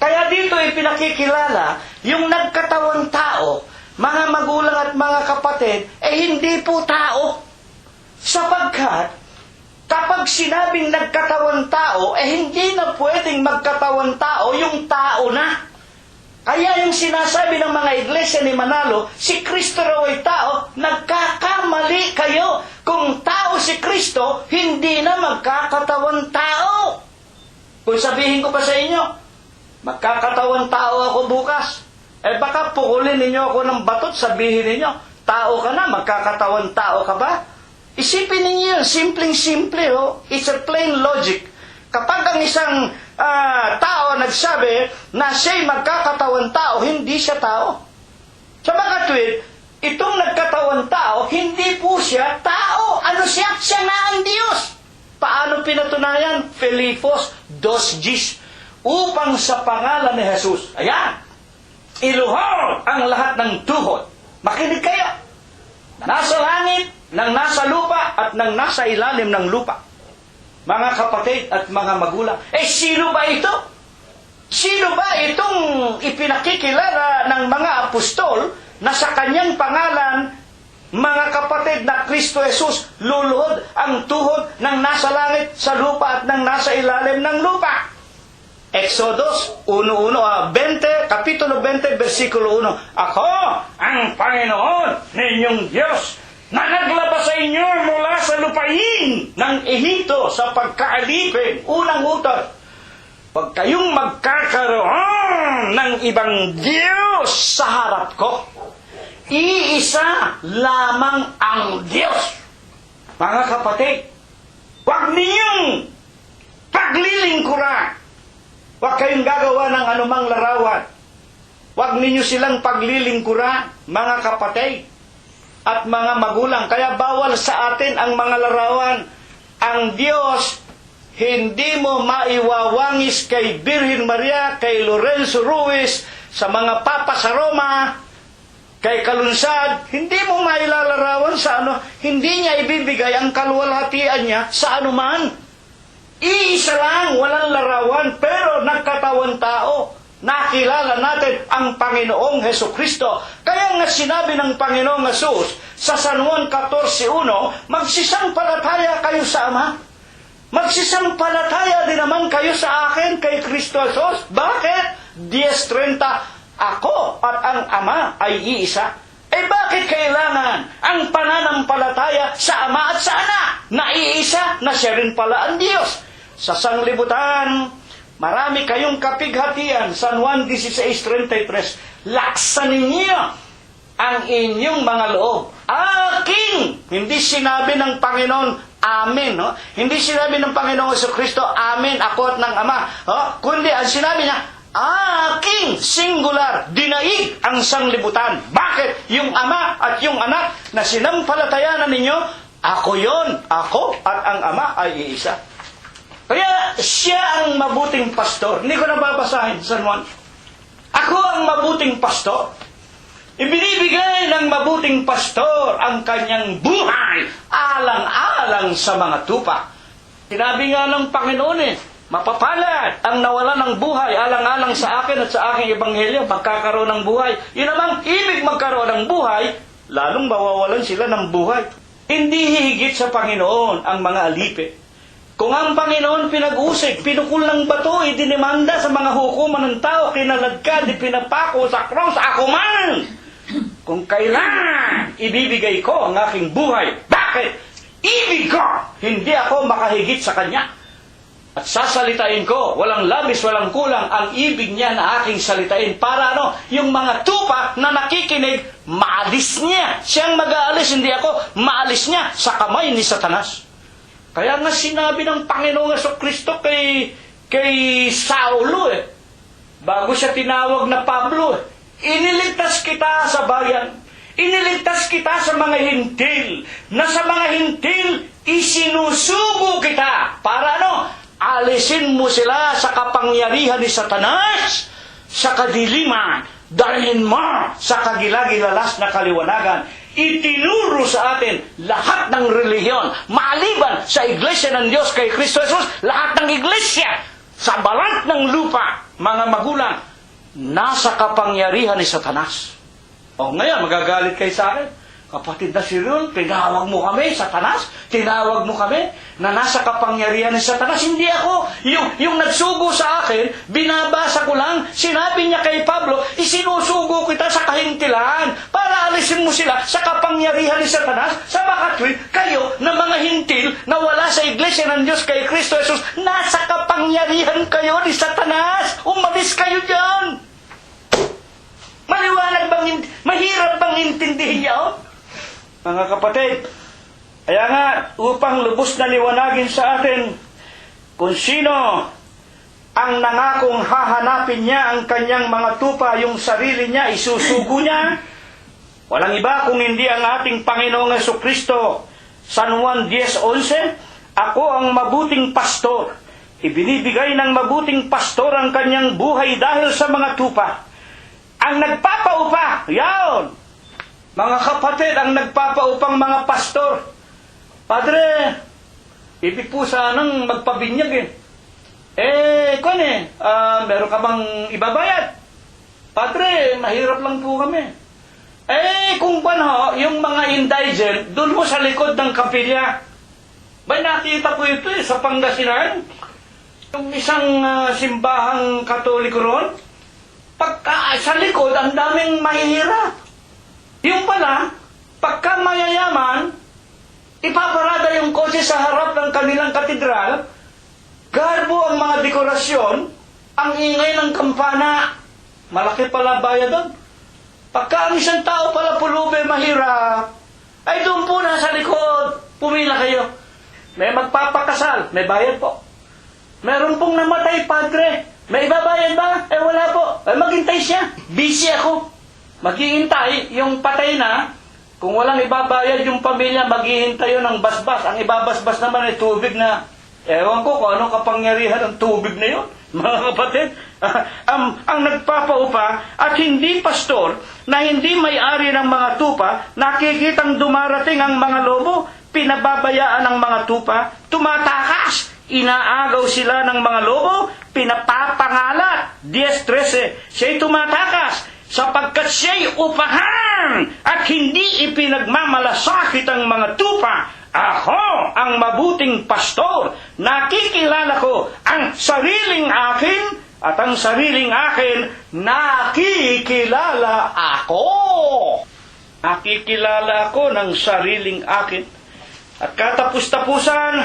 Kaya dito ay pinakikilala yung nagkatawang tao, mga magulang at mga kapatid, hindi po tao. Sapagkat kapag sinabing nagkatawang tao, hindi na pwedeng magkatawang tao yung tao na. Kaya yung sinasabi ng mga iglesia ni Manalo, si Kristo raw ay tao, nagkakamali kayo. Kung tao si Kristo, hindi na magkakatawang tao. Kung sabihin ko pa sa inyo, magkakatawang tao ako bukas, baka pukulin ninyo ako ng batot, sabihin ninyo, tao ka na, magkakatawang tao ka ba? Isipin ninyo yun, simpleng-simple. It's a plain logic. Kapag ang isang tao nagsabi na siya'y magkakatawang tao, hindi siya tao. Sa mga tuwid, itong nagkatawang tao, hindi po siya tao. Ano siya? Siya na ang Diyos. Paano pinatunayan? Filipos 2:10. Upang sa pangalan ni Jesus, ayan, iluhod ang lahat ng tuhod. Makinig kayo. Nasa langit, nang nasa lupa, at nang nasa ilalim ng lupa. Mga kapatid at mga magulang, sino ba ito? Sino ba itong ipinakikilala ng mga apostol na sa kanyang pangalan, mga kapatid, na Kristo Jesus, luluhod ang tuhod ng nasa langit, sa lupa, at ng nasa ilalim ng lupa? Exodus 20, Kapitulo 20, versikulo 1. Ako ang Panginoon ninyong Diyos na naglabas sa inyo mula sa lupain ng Ehipto sa pagkaalipin. Unang utos, huwag kayong magkakaroon ng ibang Diyos sa harap ko. Iisa lamang ang Diyos. Mga kapatid, huwag ninyong paglilingkuran. Huwag kayong gagawa ng anumang larawan. Huwag ninyo silang paglilingkuran, mga kapatid at mga magulang. Kaya bawal sa atin ang mga larawan. Ang Diyos, hindi mo maiwawangis kay Birhen Maria, kay Lorenzo Ruiz, sa mga papa sa Roma, Kay kalunsad, hindi mo mailalarawan sa ano, hindi niya ibibigay ang kaluwalhatian niya sa anuman. Iisa lang, walang larawan, pero nagkatawan tao. Nakilala natin ang Panginoong Hesukristo. Kaya nga sinabi ng Panginoong Jesus sa San Juan 14:1, magsisampalataya kayo sa Ama. Magsisampalataya din naman kayo sa akin kay Kristo Jesus. Bakit? 10:30, ako at ang Ama ay iisa. Bakit kailangan ang pananampalataya sa Ama at sa Anak na iisa na siya rin pala ang Diyos? Sa sanglibutan, marami kayong kapighatian. San Juan 16:33, laksan ninyo ang inyong mga loob. Aking! Hindi sinabi ng Panginoon, Amen. No? Hindi sinabi ng Panginoong Jesucristo, Amen, ako at ng Ama. Kundi ang sinabi niya, aking singular, dinaig ang sanglibutan. Bakit? Yung Ama at yung Anak na sinampalatayanan ninyo, ako yon, ako at ang Ama ay iisa. Kaya siya ang mabuting pastor. Hindi ko nababasahin sa San Juan. Ako ang mabuting pastor. Ibinibigay ng mabuting pastor ang kanyang buhay alang-alang sa mga tupa. Sinabi nga ng Panginoon mapapalad ang nawala ng buhay alang-alang sa akin at sa aking ebanghelyo, magkakaroon ng buhay. Yun namang ibig magkaroon ng buhay, lalong mawawalan sila ng buhay. Hindi higit sa Panginoon ang mga alipi. Kung ang Panginoon pinag-usig, pinukul ng bato, idinimanda sa mga hukuman ng tao, kinaladkad, ipinapako sa cross, ako man! Kung kailan ibibigay ko ang aking buhay, bakit? Ibig ko! Hindi ako makahigit sa Kanya. At sasalitain ko, walang labis, walang kulang, ang ibig niya na aking salitain. Para yung mga tupa na nakikinig, maalis niya. Siyang mag-aalis, hindi ako, maalis niya sa kamay ni Satanas. Kaya nga sinabi ng Panginoong Jesucristo kay Saulo bago siya tinawag na Pablo iniligtas kita sa bayan, iniligtas kita sa mga hintil, na sa mga hintil isinusugo kita. Para alisin mo sila sa kapangyarihan ni Satanas, sa kadiliman, dalhin mo sa kagilagilalas na kaliwanagan. Itinuro sa atin lahat ng relihiyon, maliban sa Iglesia ng Diyos kay Kristo Jesus, lahat ng Iglesia sa balat ng lupa, mga magulang, nasa kapangyarihan ni Satanas. Ngayon, magagalit kayo sa akin. Kapatid na si Ron, tinawag mo kami, Satanas? Tinawag mo kami na nasa kapangyarihan ni Satanas? Hindi ako. Yung nagsugo sa akin, binabasa ko lang, sinabi niya kay Pablo, isinusugo kita sa kahintilan para alisin mo sila sa kapangyarihan ni Satanas. Sa bakatwid, kayo na mga hintil na wala sa Iglesia ng Diyos kay Kristo Jesus, nasa kapangyarihan kayo ni Satanas. Umalis kayo dyan. Maliwanag bang, mahirap bang intindihin niya? Mga kapatid, kaya nga, upang lubos na liwanagin sa atin kung sino ang nangakong hahanapin niya ang kanyang mga tupa, yung sarili niya, isusugo niya, walang iba kung hindi ang ating Panginoong Jesucristo. San Juan 10:11, ako ang mabuting pastor. Ibinibigay ng mabuting pastor ang kanyang buhay dahil sa mga tupa. Ang nagpapaupa, yaon! Mga kapatid, ang nagpapaupang mga pastor. Padre, ibig po sanang magpabinyag meron ka bang ibabayad? Padre, mahirap lang po kami. Kung yung mga indigent, doon mo sa likod ng kapilya. Nakita ko ito sa Pangasinan. Yung isang simbahang Katoliko ron, pagka sa likod, ang daming mahihirap. Yung pala, pagka mayayaman, ipaparada yung kotse sa harap ng kanilang katedral, garbo ang mga dekorasyon, ang ingay ng kampana, malaki pala bayad doon. Pagka ang isang tao pala pulube, mahirap, ay doon po na sa likod, pumila kayo. May magpapakasal, may bayad po. Meron pong namatay, padre, may ibabayad ba? Wala po. Maghintay siya. Busy ako. Maghihintay, yung patay na, kung walang ibabayad yung pamilya, maghihintay yun ng basbas. Ang ibabasbas naman ay tubig na, ewan ko kung anong kapangyarihan ng tubig na yun. Mga kapatid, ang nagpapaupa at hindi pastor na hindi may-ari ng mga tupa, nakikitang dumarating ang mga lobo, pinababayaan ang mga tupa, tumatakas, inaagaw sila ng mga lobo, pinapapangalat. 10:13, siya'y tumatakas sapagkat siya'y upahan at hindi ipinagmamalasakit ang mga tupa. Ako ang mabuting pastor, nakikilala ko ang sariling akin at ang sariling akin nakikilala ako. Nakikilala ako ng sariling akin. At katapus-tapusan,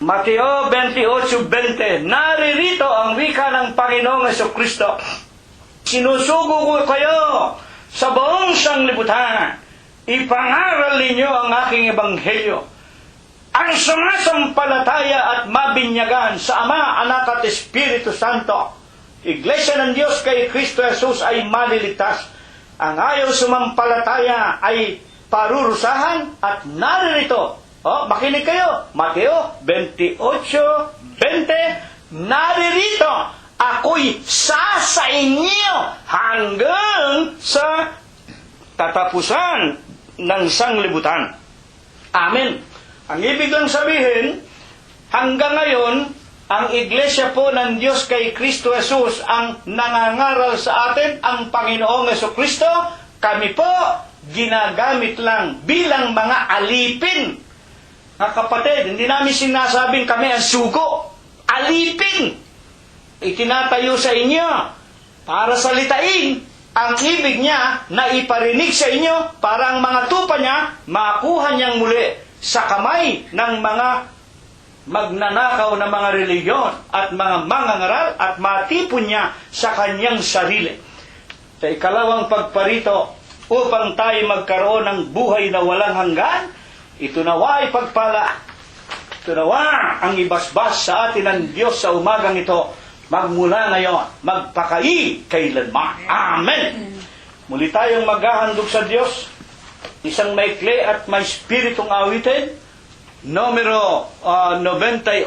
Mateo 28:20, naririto ang wika ng Panginoong Jesucristo. Sinusugo ko kayo sa buong sanglibutan. Ipangaral ninyo ang aking ebanghelyo. Ang sumasampalataya at mabinyagan sa Ama, Anak at Espiritu Santo, Iglesia ng Diyos kay Kristo Jesus ay maliligtas. Ang ayaw sumampalataya ay parurusahan at naririto. Makinig kayo. Mateo 28:20, naririto, ako'y sa inyo hanggang sa tatapusan ng sanglibutan. Amen. Ang ibig lang sabihin, hanggang ngayon, ang Iglesia po ng Diyos kay Kristo Jesus ang nangangaral sa atin, ang Panginoong Jesucristo, kami po ginagamit lang bilang mga alipin. Mga kapatid, hindi namin sinasabing kami ang sugo. Alipin! Itinatayo sa inyo para salitain ang ibig niya na iparinig sa inyo para ang mga tupa niya makuha niyang muli sa kamay ng mga magnanakaw na mga reliyon at mga mangangaral at matipon niya sa kanyang sarili. Sa ikalawang pagparito upang tayo magkaroon ng buhay na walang hanggan, ito nawa ay pagpala. Ito nawa ang ibasbas sa atin ng Diyos sa umagang ito, magmula ngayon, magpakai kailanman. Amen! Muli tayong maghahandog sa Diyos, isang maikli at may spiritong awitin, numero 98,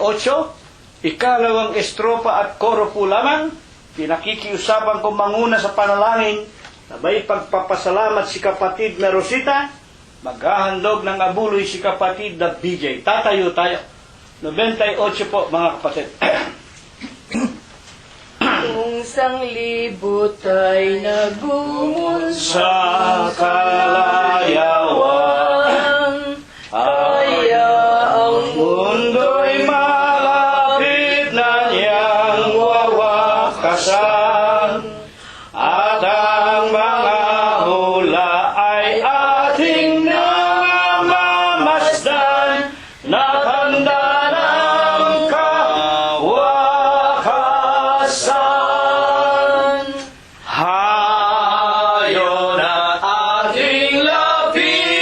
ikalawang estropa at koro po lamang. Pinakikiusapan ko manguna sa panalangin, sabay pagpapasalamat si kapatid na Rosita, maghahandog ng abuloy si kapatid na BJ. Tatayo tayo. 98 po mga kapatid. Kung sanglibot ay nagumul Sa kalayawan, kaya ang mundo'y malapit na niyang wawakasan, at ang mga hula ay ating namamasdan, na tanda ng kawakasan. Hayon at ating lapitan,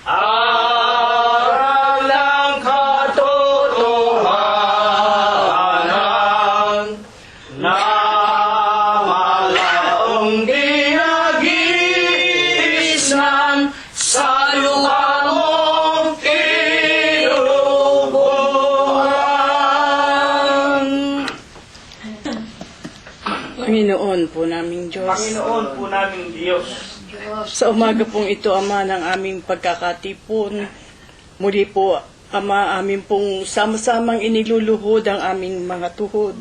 aral ng katotohanan, na malaong ginagisnan sa luha mong tinubuan. Panginoon po naming Diyos. Panginoon po naming Diyos, Sa umaga pong ito, Ama, ng aming pagkakatipon, muli po, Ama, amin pong sama-samang iniluluhod ang aming mga tuhod.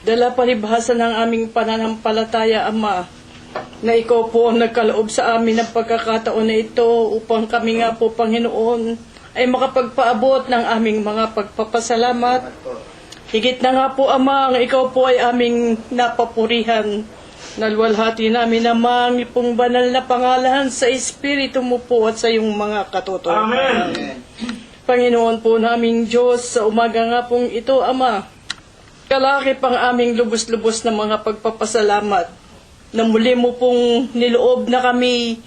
Dala palibhasa ng aming pananampalataya, Ama, na ikaw po ang nagkaloob sa amin ng pagkakataon na ito upang kami nga po, Panginoon, ay makapagpaabot ng aming mga pagpapasalamat. Higit na nga po, Ama, ang ikaw po ay aming napapurihan. Nalwalhati namin, Ama, ang ipong banal na pangalan sa Espiritu mo po at sa iyong mga katotohanan. Amen. Panginoon po naming Diyos, sa umaga nga pong ito, Ama, kalaki pang aming lubos-lubos na mga pagpapasalamat na muli mo pong niloob na kami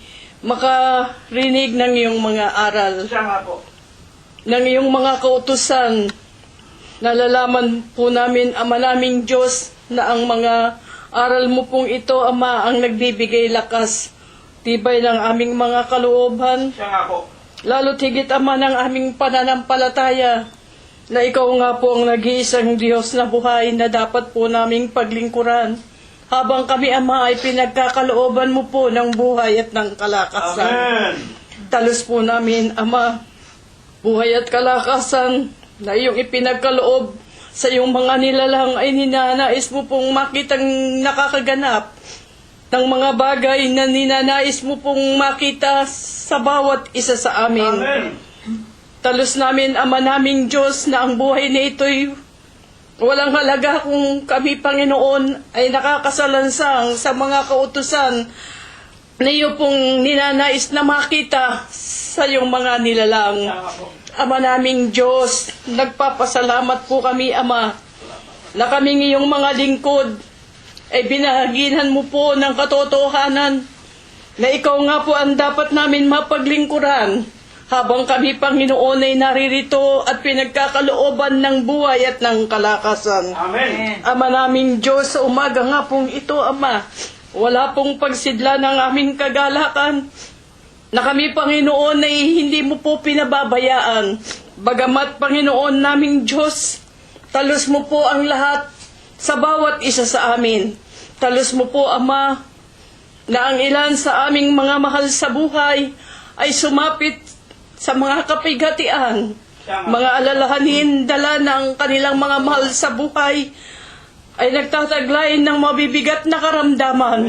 makarinig ng iyong mga aral, Siya nga po. ng iyong mga kautusan. Nalalaman po namin, Ama naming Diyos, na ang mga aral mo pong ito, Ama, ang nagbibigay lakas, tibay ng aming mga kalooban, Siya nga po. lalo't higit, Ama, ng aming pananampalataya, na ikaw nga po ang nag-iisang Diyos na buhay na dapat po naming paglingkuran. Habang kami, Ama, ay pinagkakalooban mo po ng buhay at ng kalakasan. Amen. Talos po namin, Ama, buhay at kalakasan na iyong ipinagkaloob sa iyong mga nilalang ay ninanais mo pong makitang nakakaganap ng mga bagay na ninanais mo pong makita sa bawat isa sa amin. Amen. Talos namin, Ama naming Diyos, na ang buhay na ito'y walang halaga kung kami, Panginoon, ay nakakasalansang sa mga kautusan na iyo pong ninanais na makita sa iyong mga nilalang. Ama naming Diyos, nagpapasalamat po kami, Ama, na kaming iyong mga lingkod ay binahaginan mo po ng katotohanan na ikaw nga po ang dapat namin mapaglingkuran habang kami, Panginoon, ay naririto at pinagkakalooban ng buhay at ng kalakasan. Amen. Ama naming Diyos, sa umaga nga pong ito, Ama, wala pong pagsidla ng aming kagalakan na kami, Panginoon, ay hindi mo po pinababayaan. Bagamat, Panginoon naming Diyos, talos mo po ang lahat sa bawat isa sa amin. Talos mo po, Ama, na ang ilan sa aming mga mahal sa buhay ay sumapit sa mga kapighatian, mga alalahanin, dala ng kanilang mga mahal sa buhay, ay nagtataglay ng mabibigat na karamdaman.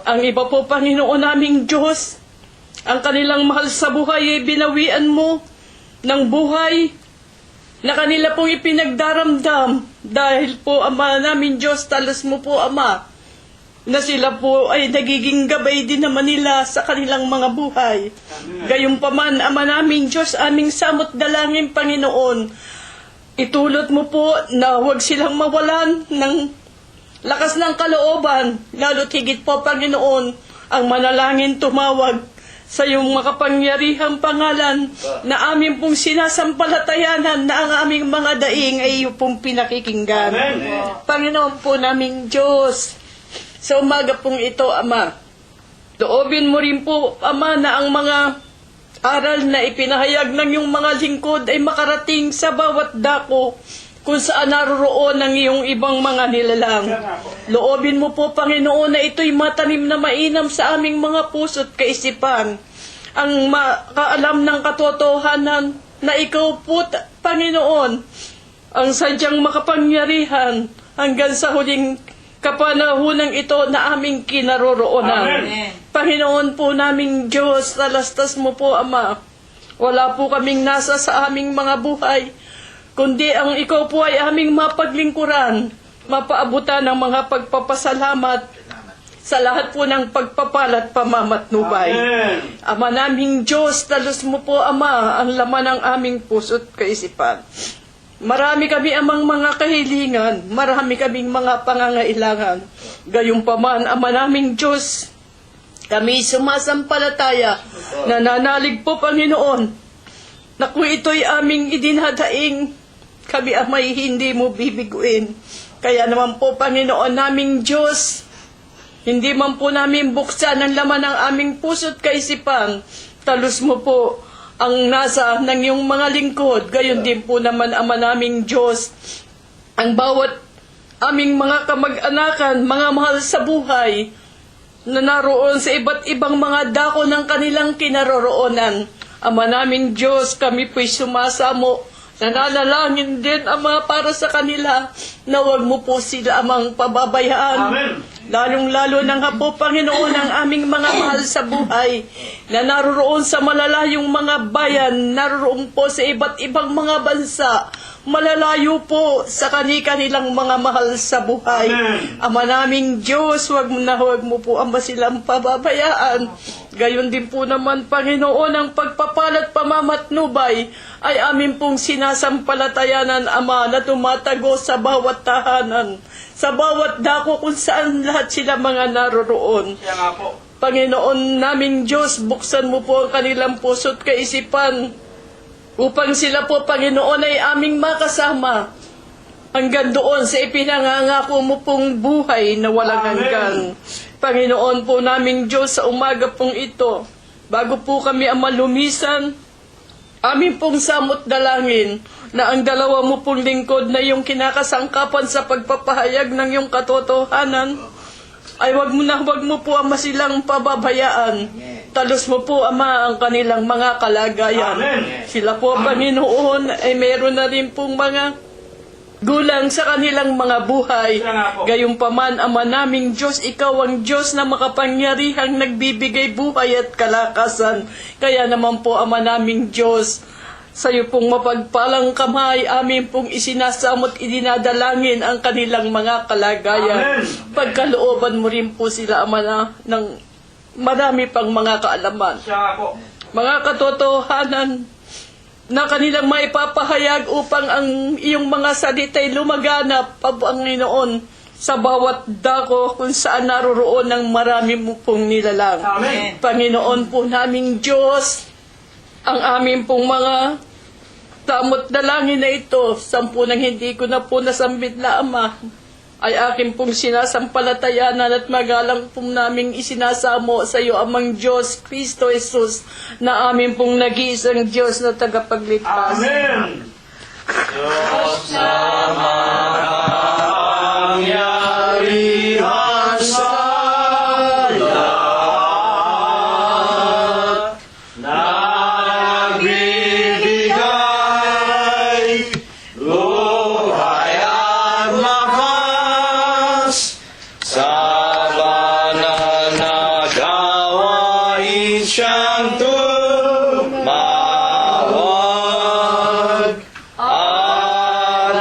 Ang iba po, Panginoon naming Diyos, ang kanilang mahal sa buhay ay binawian mo ng buhay na kanila pong ipinagdaramdam. Dahil po, Ama namin Diyos, talos mo po, Ama, na sila po ay nagiging gabay din naman nila sa kanilang mga buhay. Gayunpaman, Ama naming Diyos, aming samot dalangin, Panginoon, itulot mo po na huwag silang mawalan ng lakas ng kalooban, lalo't higit po, Panginoon, ang manalangin tumawag sa iyong makapangyarihang pangalan na amin pong sinasampalatayanan na ang aming mga daing ay iyo pong pinakikinggan. Panginoon po naming Diyos, sa umaga pong ito, Ama, loobin mo rin po, Ama, na ang mga aral na ipinahayag ng iyong mga lingkod ay makarating sa bawat dako kung saan naroroon ang iyong ibang mga nilalang. Loobin mo po, Panginoon, na ito'y matanim na mainam sa aming mga puso't kaisipan. Ang makaalam ng katotohanan na ikaw po, Panginoon, ang sadyang makapangyarihan hanggang sa huling kapanahunan ito na aming kinaroroonan. Amen. Panginoon po naming Diyos, talastas mo po, Ama. Wala po kaming nasa sa aming mga buhay, kundi ang ikaw po ay aming mapaglingkuran, mapaabutan ng mga pagpapasalamat sa lahat po ng pagpapalat pamamatnubay. Amen. Ama naming Diyos, talos mo po, Ama, ang laman ng aming puso't kaisipan. Marami kami amang mga kahilingan, marami kaming mga pangangailangan. Gayunpaman, Ama naming Diyos, kami sumasampalataya, nananalig po, Panginoon, na kung ito'y aming idinadaing, kami, Ama'y hindi mo bibiguin. Kaya naman po, Panginoon naming Diyos, hindi man po namin buksan ang laman ng aming puso't kaisipan, talos mo po ang nasa ng iyong mga lingkod. Gayon din po naman, Ama naming Diyos, ang bawat aming mga kamag-anakan, mga mahal sa buhay, na naroon sa iba't ibang mga dako ng kanilang kinaroroonan. Ama naming Diyos, kami po'y sumasamo, nananalangin din, Ama, para sa kanila, na huwag mo po sila, Amang, pababayaan. Amen. Lalong-lalo na nga po, Panginoon, ang aming mga mahal sa buhay na naroroon sa malalayong mga bayan, naroroon po sa iba't ibang mga bansa, malalayo po sa kanilang mga mahal sa buhay. Amen. Ama naming Diyos, huwag mo po, Ama, silang pababayaan. Gayon din po naman, Panginoon, ang pagpapalat pamamatnubay ay amin pong sinasampalatayanan, Ama, na tumatago sa bawat tahanan, sa bawat dako kung saan lahat sila mga naroroon. Kaya nga po. Panginoon naming Diyos, buksan mo po ang kanilang puso't kaisipan upang sila po, Panginoon, ay aming makasama hanggang doon sa ipinangangako mo pong buhay na walang hanggan. Panginoon po naming Diyos, sa umaga pong ito, bago po kami, Ama, lumisan, Amin pong samot dalangin na ang dalawa mo pong lingkod na yung kinakasangkapan sa pagpapahayag ng iyong katotohanan ay wag mo po Ama silang pababayaan. Talos mo po Ama ang kanilang mga kalagayan. Sila po Panginoon ay meron na rin pong mga gulang sa kanilang mga buhay. Gayunpaman, Ama naming Diyos, Ikaw ang Diyos na makapangyarihang nagbibigay buhay at kalakasan. Kaya naman po, Ama naming Diyos, sa iyo pong mapagpalang kamay, amin pong isinasamot idinadalangin ang kanilang mga kalagayan. Pagkalooban mo rin po sila, Ama, ng marami pang mga kaalaman. Mga katotohanan na kanilang maipapahayag upang ang iyong mga salita'y lumaganap, Panginoon, sa bawat dako kung saan naroroon ng marami mo pong nilalang. Amen. Panginoon po naming Diyos, ang amin pong mga tamot dalangin na ito, 10 nang hindi ko na po nasambit na Ama, ay akin pong sinasampalatayanan at magalang pong naming isinasamo sa iyo, Amang Diyos, Kristo Jesus, na amin pong nag-iisang Diyos na tagapagligtas. Amen. Kapangyarihan sa lahat, nagbibigay buhay at lakas, sa banal na gawain siyang tumawag, at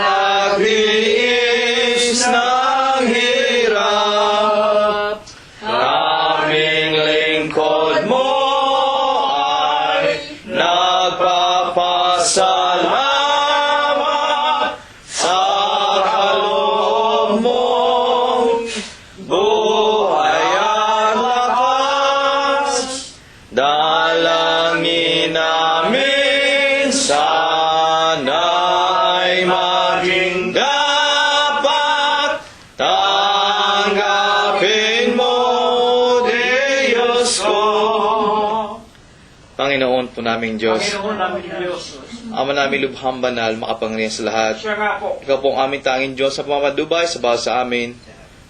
nagtiis ng hirap. Kaming lingkod mo ay nagpapasalamat sa kaloob mong buhay at lakas. Dalangin namin sana ay maging dapat, tanggapin mo, Diyos ko. Panginoon po naming Diyos, Panginoon namin Diyos. Ama namin lubhang banal, makapangyarihan sa lahat. Siya nga po. Ikaw po ang aming tanging Diyos sa pamamadubay sa bawat sa amin.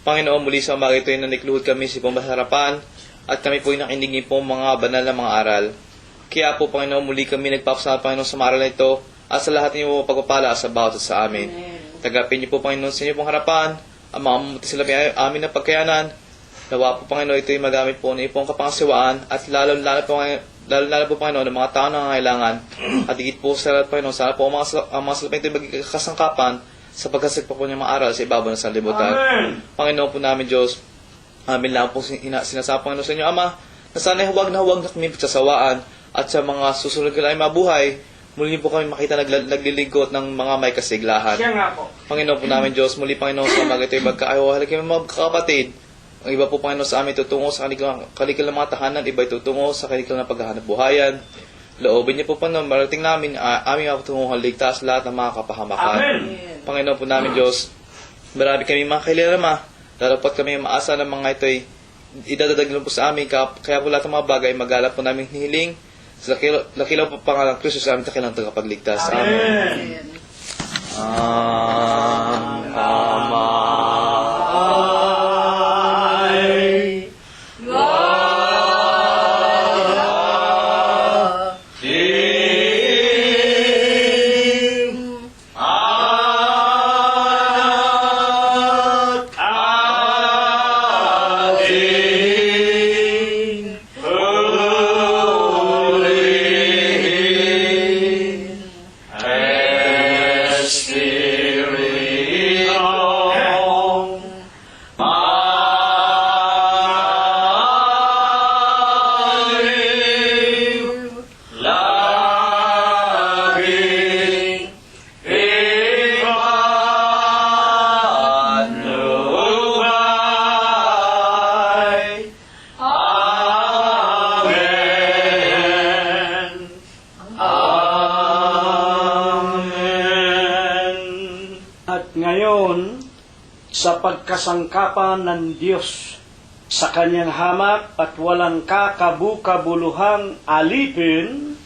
Panginoon, muli sa umaga ito ay nanikluhod kami sa ipong harapan at kami po ay nakinig po mga banal na mga aral. Kaya po, Panginoon, muli kami nagpapasalamat, Panginoon, sa mga aral na ito at sa lahat ng iyong pagpapala sa bawat sa amin. Tagapin niyo po, Panginoon, sa inyong harapan ang mga mamuti sila amin na pagkayanan. Nawa po, Panginoon, ito ay magamit po ng ipong kapangasiwaan at lalo po, Panginoon, ng mga tao na nangangailangan. At higit po sa lahat, Panginoon, sana po ang mga salapin ito ay magkakasangkapan sa pagkasagpa po ng mga aral sa ibabaw ng sanlibutan. Amen. Panginoon po namin, Diyos, amin lang po sinasama, Panginoon, sa inyo, Ama, na sana'y huwag na kami pagsasawaan at sa mga susunod na ay mabuhay, muli po kami makita naglilingkot ng mga may kasiglahan. Siya nga po. Panginoon po namin, Diyos, muli, Panginoon, sa umaga ito ay magkaayawahalay kami mga kapatid. Ang iba po, Panginoon, sa amin tutungo sa kalikal ng mga tahanan, iba ay tutungo sa kalikal ng paghahanap buhayan. Loobin niyo po, Panginoon, marating namin aming mapatunguhan ligtas lahat ng mga kapahamakan. Amen. Panginoon po namin, Diyos, marami kami mga kailangan, darapat kami maasa ng mga ito ay idadadag lang po sa amin, kaya po lahat ng mga bagay magalap po namin hinihiling sa lakilaw po pangalang Kristo sa aming takilang tagapagligtas. Amen. Amen. Ngayon, sa pagkasangkapan ng Diyos sa kanyang hamak at walang kakabukabuluhang alipin,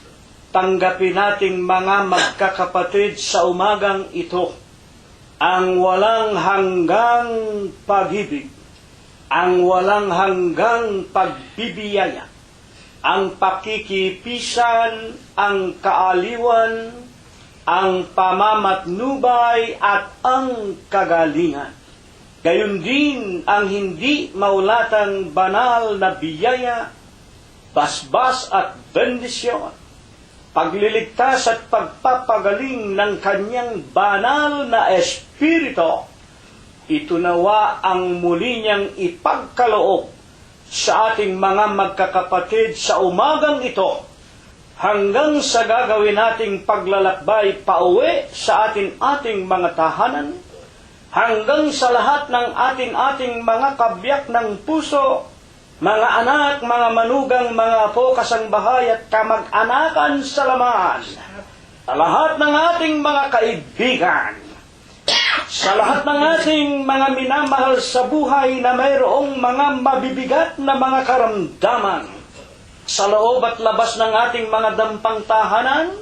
tanggapin nating mga magkakapatid sa umagang ito ang walang hanggang pag-ibig, ang walang hanggang pagbibiyaya, ang pakikipisan, ang kaaliwan, ang pamamatnubay at ang kagalingan. Gayon din ang hindi maulatang banal na biyaya, basbas at bendisyon, pagliligtas at pagpapagaling ng kanyang banal na espiritu. Ito nawa ang muli niyang ipagkaloob sa ating mga magkakapatid sa umagang ito, hanggang sa gagawin nating paglalakbay pauwi sa ating mga tahanan, hanggang sa lahat ng ating mga kabiyak ng puso, mga anak, mga manugang, mga apo, kasangbahay at kamag-anakan sa laman, sa lahat ng ating mga kaibigan, sa lahat ng ating mga minamahal sa buhay na mayroong mga mabibigat na mga karamdaman, sa loob at labas ng ating mga dampang tahanan,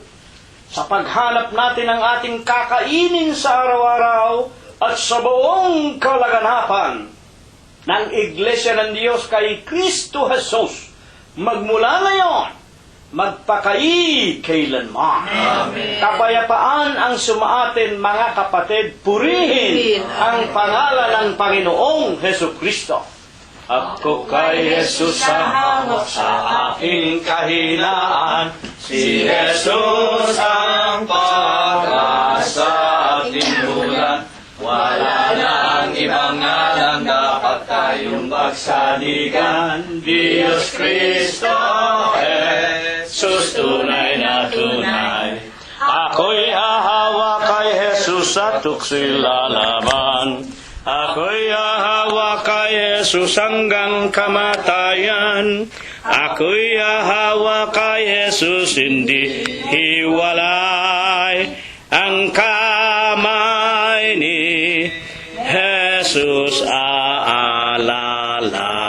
sa paghanap natin ng ating kakainin sa araw-araw at sa buong kalaganapan ng Iglesia ng Diyos kay Kristo Jesus, magmula ngayon, magpakailanman. Amen. Kapayapaan ang sumaatin, mga kapatid, purihin ang pangalan ng Panginoong Hesus Kristo. Ako kay Jesus hawak sa aking kahinaan, si Jesus ang pag-asa at tinulan. Wala na ang ibang ngalan dapat tayong pagsaligan. Diyos Kristo, Jesus, tunay na tunay. Ako'y hahawa kay Jesus at tukso'y lalaban. Ako'y hahawa kay Jesus hanggang kamatayan. Ako'y hahawa kay Jesus, hindi hiwalay. Ang kamay ni Jesus aalala.